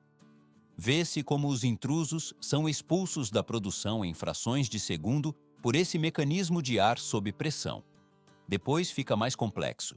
S1: Vê-se como os intrusos são expulsos da produção em frações de segundo por esse mecanismo de ar sob pressão. Depois fica mais complexo.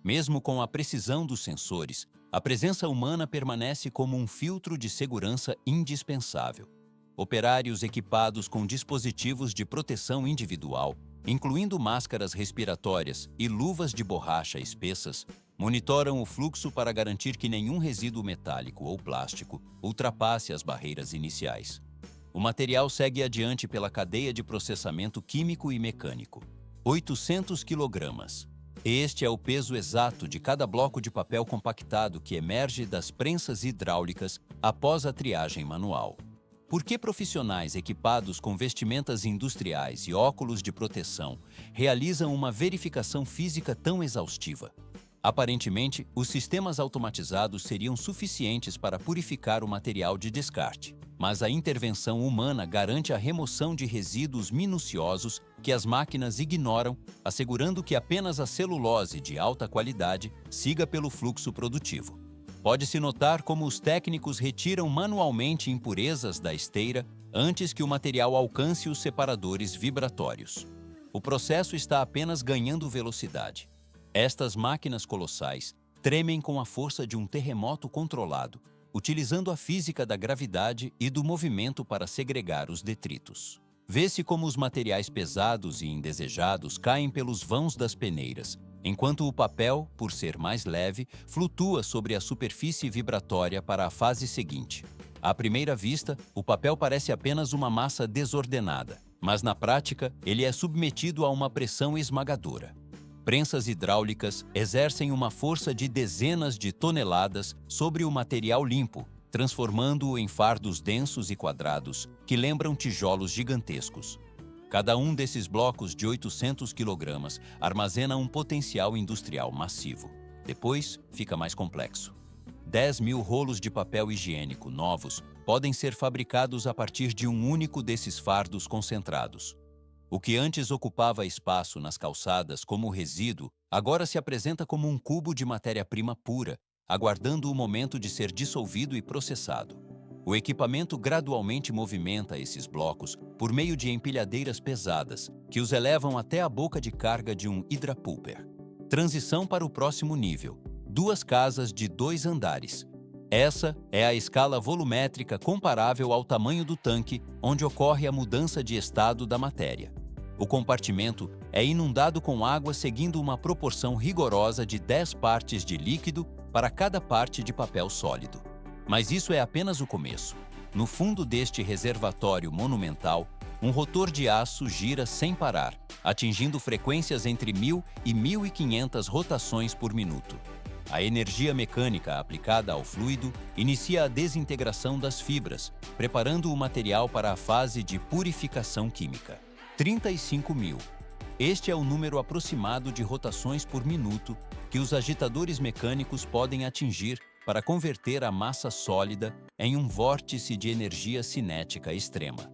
S1: Mesmo com a precisão dos sensores, a presença humana permanece como um filtro de segurança indispensável. Operários equipados com dispositivos de proteção individual, incluindo máscaras respiratórias e luvas de borracha espessas, monitoram o fluxo para garantir que nenhum resíduo metálico ou plástico ultrapasse as barreiras iniciais. O material segue adiante pela cadeia de processamento químico e mecânico. 800 kg. Este é o peso exato de cada bloco de papel compactado que emerge das prensas hidráulicas após a triagem manual. Por que profissionais equipados com vestimentas industriais e óculos de proteção realizam uma verificação física tão exaustiva? Aparentemente, os sistemas automatizados seriam suficientes para purificar o material de descarte. mas a intervenção humana garante a remoção de resíduos minuciosos que as máquinas ignoram, assegurando que apenas a celulose de alta qualidade siga pelo fluxo produtivo. Pode-se notar como os técnicos retiram manualmente impurezas da esteira antes que o material alcance os separadores vibratórios. O processo está apenas ganhando velocidade. Estas máquinas colossais tremem com a força de um terremoto controlado, utilizando a física da gravidade e do movimento para segregar os detritos. Vê-se como os materiais pesados e indesejados caem pelos vãos das peneiras, enquanto o papel, por ser mais leve, flutua sobre a superfície vibratória para a fase seguinte. À primeira vista, o papel parece apenas uma massa desordenada, mas na prática, ele é submetido a uma pressão esmagadora. Prensas hidráulicas exercem uma força de dezenas de toneladas sobre o material limpo, transformando-o em fardos densos e quadrados que lembram tijolos gigantescos. Cada um desses blocos de 800 kg armazena um potencial industrial massivo. Depois, fica mais complexo. 10.000 rolos de papel higiênico novos podem ser fabricados a partir de um único desses fardos concentrados. O que antes ocupava espaço nas calçadas como resíduo, agora se apresenta como um cubo de matéria-prima pura, aguardando o momento de ser dissolvido e processado. O equipamento gradualmente movimenta esses blocos por meio de empilhadeiras pesadas, que os elevam até a boca de carga de um hidrapulper. Transição para o próximo nível: 2 casas de 2 andares. Essa é a escala volumétrica comparável ao tamanho do tanque, onde ocorre a mudança de estado da matéria. O compartimento é inundado com água seguindo uma proporção rigorosa de 10 partes de líquido para cada parte de papel sólido. Mas isso é apenas o começo. No fundo deste reservatório monumental, um rotor de aço gira sem parar, atingindo frequências entre 1.000 e 1.500 rotações por minuto. A energia mecânica aplicada ao fluido inicia a desintegração das fibras, preparando o material para a fase de purificação química. 35.000. Este é o número aproximado de rotações por minuto que os agitadores mecânicos podem atingir para converter a massa sólida em um vórtice de energia cinética extrema.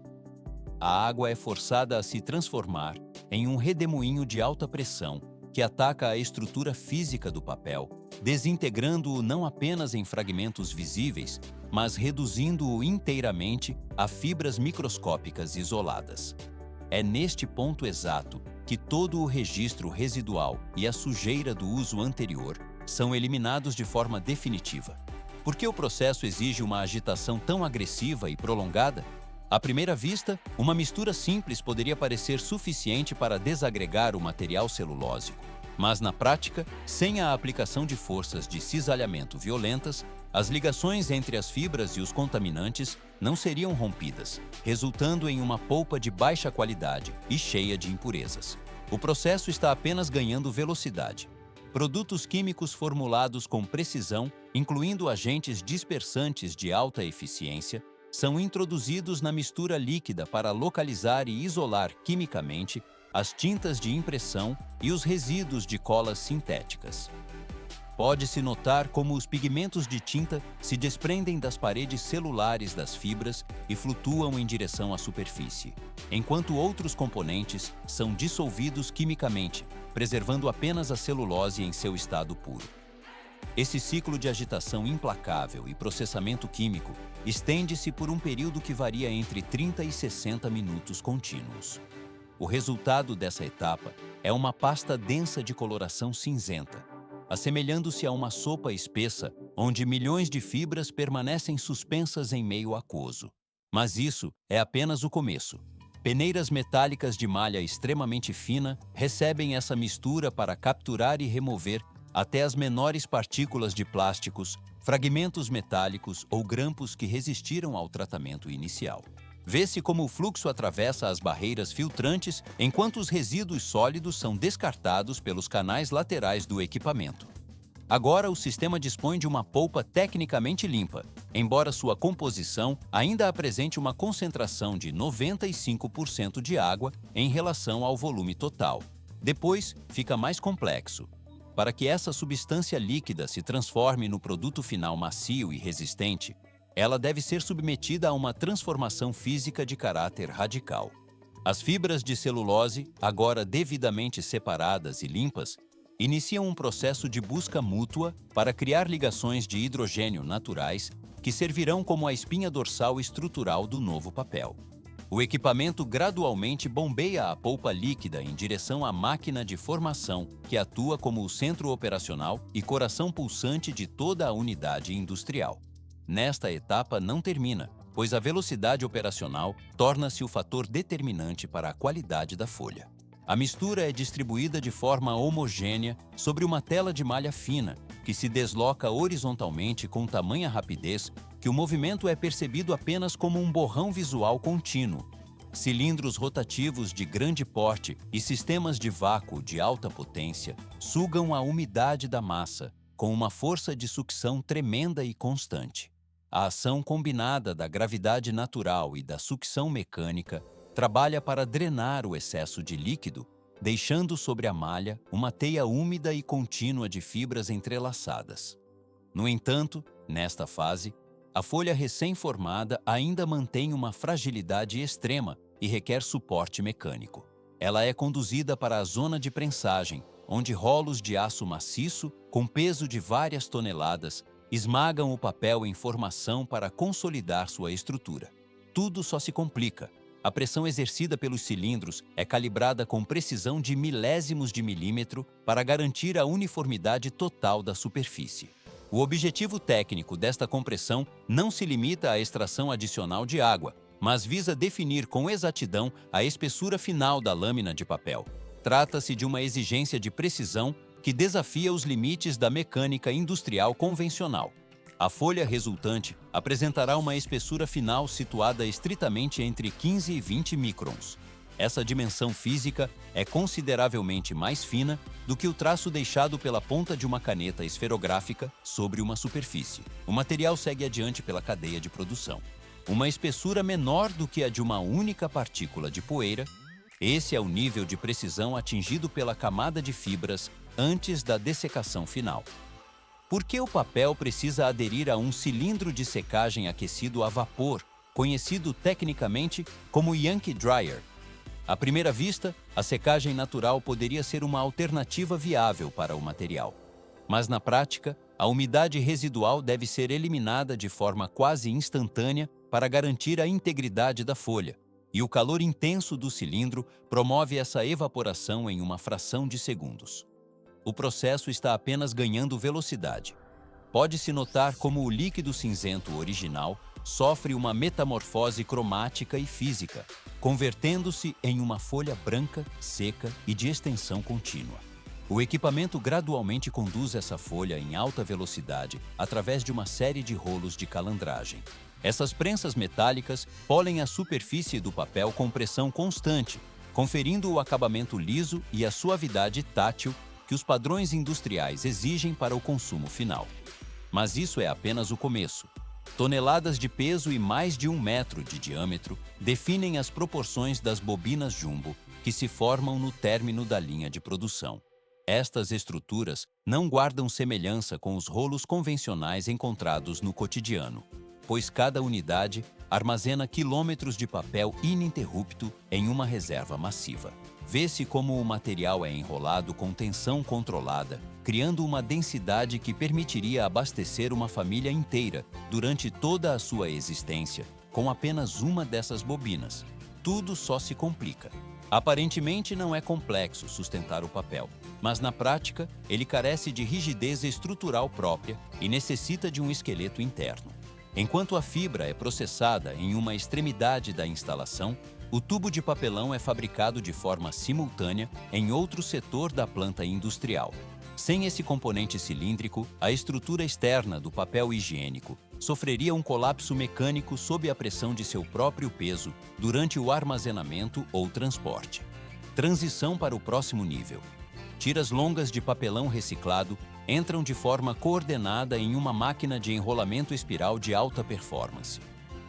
S1: A água é forçada a se transformar em um redemoinho de alta pressão que ataca a estrutura física do papel, desintegrando-o não apenas em fragmentos visíveis, mas reduzindo-o inteiramente a fibras microscópicas isoladas. É neste ponto exato que todo o registro residual e a sujeira do uso anterior são eliminados de forma definitiva. Por que o processo exige uma agitação tão agressiva e prolongada? À primeira vista, uma mistura simples poderia parecer suficiente para desagregar o material celulósico. Mas na prática, sem a aplicação de forças de cisalhamento violentas, as ligações entre as fibras e os contaminantes não seriam rompidas, resultando em uma polpa de baixa qualidade e cheia de impurezas. O processo está apenas ganhando velocidade. Produtos químicos formulados com precisão, incluindo agentes dispersantes de alta eficiência, são introduzidos na mistura líquida para localizar e isolar quimicamente as tintas de impressão e os resíduos de colas sintéticas. Pode-se notar como os pigmentos de tinta se desprendem das paredes celulares das fibras e flutuam em direção à superfície, enquanto outros componentes são dissolvidos quimicamente, preservando apenas a celulose em seu estado puro. Esse ciclo de agitação implacável e processamento químico estende-se por um período que varia entre 30 e 60 minutos contínuos. O resultado dessa etapa é uma pasta densa de coloração cinzenta, assemelhando-se a uma sopa espessa onde milhões de fibras permanecem suspensas em meio aquoso. Mas isso é apenas o começo. Peneiras metálicas de malha extremamente fina recebem essa mistura para capturar e remover até as menores partículas de plásticos, fragmentos metálicos ou grampos que resistiram ao tratamento inicial. Vê-se como o fluxo atravessa as barreiras filtrantes enquanto os resíduos sólidos são descartados pelos canais laterais do equipamento. Agora o sistema dispõe de uma polpa tecnicamente limpa, embora sua composição ainda apresente uma concentração de 95% de água em relação ao volume total. Depois, fica mais complexo. Para que essa substância líquida se transforme no produto final macio e resistente, ela deve ser submetida a uma transformação física de caráter radical. As fibras de celulose, agora devidamente separadas e limpas, iniciam um processo de busca mútua para criar ligações de hidrogênio naturais que servirão como a espinha dorsal estrutural do novo papel. O equipamento gradualmente bombeia a polpa líquida em direção à máquina de formação, que atua como o centro operacional e coração pulsante de toda a unidade industrial. Nesta etapa não termina, pois a velocidade operacional torna-se o fator determinante para a qualidade da folha. A mistura é distribuída de forma homogênea sobre uma tela de malha fina, que se desloca horizontalmente com tamanha rapidez que o movimento é percebido apenas como um borrão visual contínuo. Cilindros rotativos de grande porte e sistemas de vácuo de alta potência sugam a umidade da massa, com uma força de sucção tremenda e constante. A ação combinada da gravidade natural e da sucção mecânica trabalha para drenar o excesso de líquido, deixando sobre a malha uma teia úmida e contínua de fibras entrelaçadas. No entanto, nesta fase, a folha recém-formada ainda mantém uma fragilidade extrema e requer suporte mecânico. Ela é conduzida para a zona de prensagem, onde rolos de aço maciço, com peso de várias toneladas, esmagam o papel em formação para consolidar sua estrutura. Tudo só se complica. A pressão exercida pelos cilindros é calibrada com precisão de milésimos de milímetro para garantir a uniformidade total da superfície. O objetivo técnico desta compressão não se limita à extração adicional de água, mas visa definir com exatidão a espessura final da lâmina de papel. Trata-se de uma exigência de precisão que desafia os limites da mecânica industrial convencional. A folha resultante apresentará uma espessura final situada estritamente entre 15 e 20 microns. Essa dimensão física é consideravelmente mais fina do que o traço deixado pela ponta de uma caneta esferográfica sobre uma superfície. O material segue adiante pela cadeia de produção. Uma espessura menor do que a de uma única partícula de poeira, esse é o nível de precisão atingido pela camada de fibras antes da dessecação final. Por que o papel precisa aderir a um cilindro de secagem aquecido a vapor, conhecido tecnicamente como Yankee Dryer? À primeira vista, a secagem natural poderia ser uma alternativa viável para o material. Mas na prática, a umidade residual deve ser eliminada de forma quase instantânea para garantir a integridade da folha, e o calor intenso do cilindro promove essa evaporação em uma fração de segundos. O processo está apenas ganhando velocidade. Pode-se notar como o líquido cinzento original sofre uma metamorfose cromática e física, convertendo-se em uma folha branca, seca e de extensão contínua. O equipamento gradualmente conduz essa folha em alta velocidade através de uma série de rolos de calandragem. Essas prensas metálicas polem a superfície do papel com pressão constante, conferindo o acabamento liso e a suavidade tátil que os padrões industriais exigem para o consumo final. Mas isso é apenas o começo. Toneladas de peso e mais de 1 metro de diâmetro definem as proporções das bobinas jumbo que se formam no término da linha de produção. Estas estruturas não guardam semelhança com os rolos convencionais encontrados no cotidiano, pois cada unidade armazena quilômetros de papel ininterrupto em uma reserva massiva. Vê-se como o material é enrolado com tensão controlada, criando uma densidade que permitiria abastecer uma família inteira durante toda a sua existência, com apenas uma dessas bobinas. Tudo só se complica. Aparentemente não é complexo sustentar o papel, mas na prática ele carece de rigidez estrutural própria e necessita de um esqueleto interno. Enquanto a fibra é processada em uma extremidade da instalação, o tubo de papelão é fabricado de forma simultânea em outro setor da planta industrial. Sem esse componente cilíndrico, a estrutura externa do papel higiênico sofreria um colapso mecânico sob a pressão de seu próprio peso durante o armazenamento ou transporte. Transição para o próximo nível. Tiras longas de papelão reciclado entram de forma coordenada em uma máquina de enrolamento espiral de alta performance.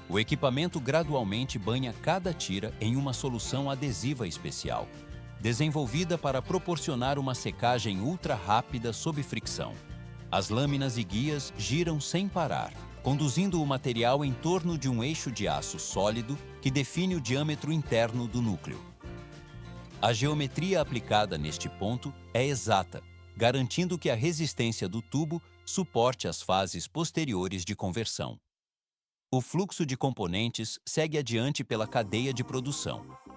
S1: O equipamento gradualmente banha cada tira em uma solução adesiva especial, desenvolvida para proporcionar uma secagem ultra rápida sob fricção. As lâminas e guias giram sem parar, conduzindo o material em torno de um eixo de aço sólido que define o diâmetro interno do núcleo. A geometria aplicada neste ponto é exata, garantindo que a resistência do tubo suporte as fases posteriores de conversão. O fluxo de componentes segue adiante pela cadeia de produção.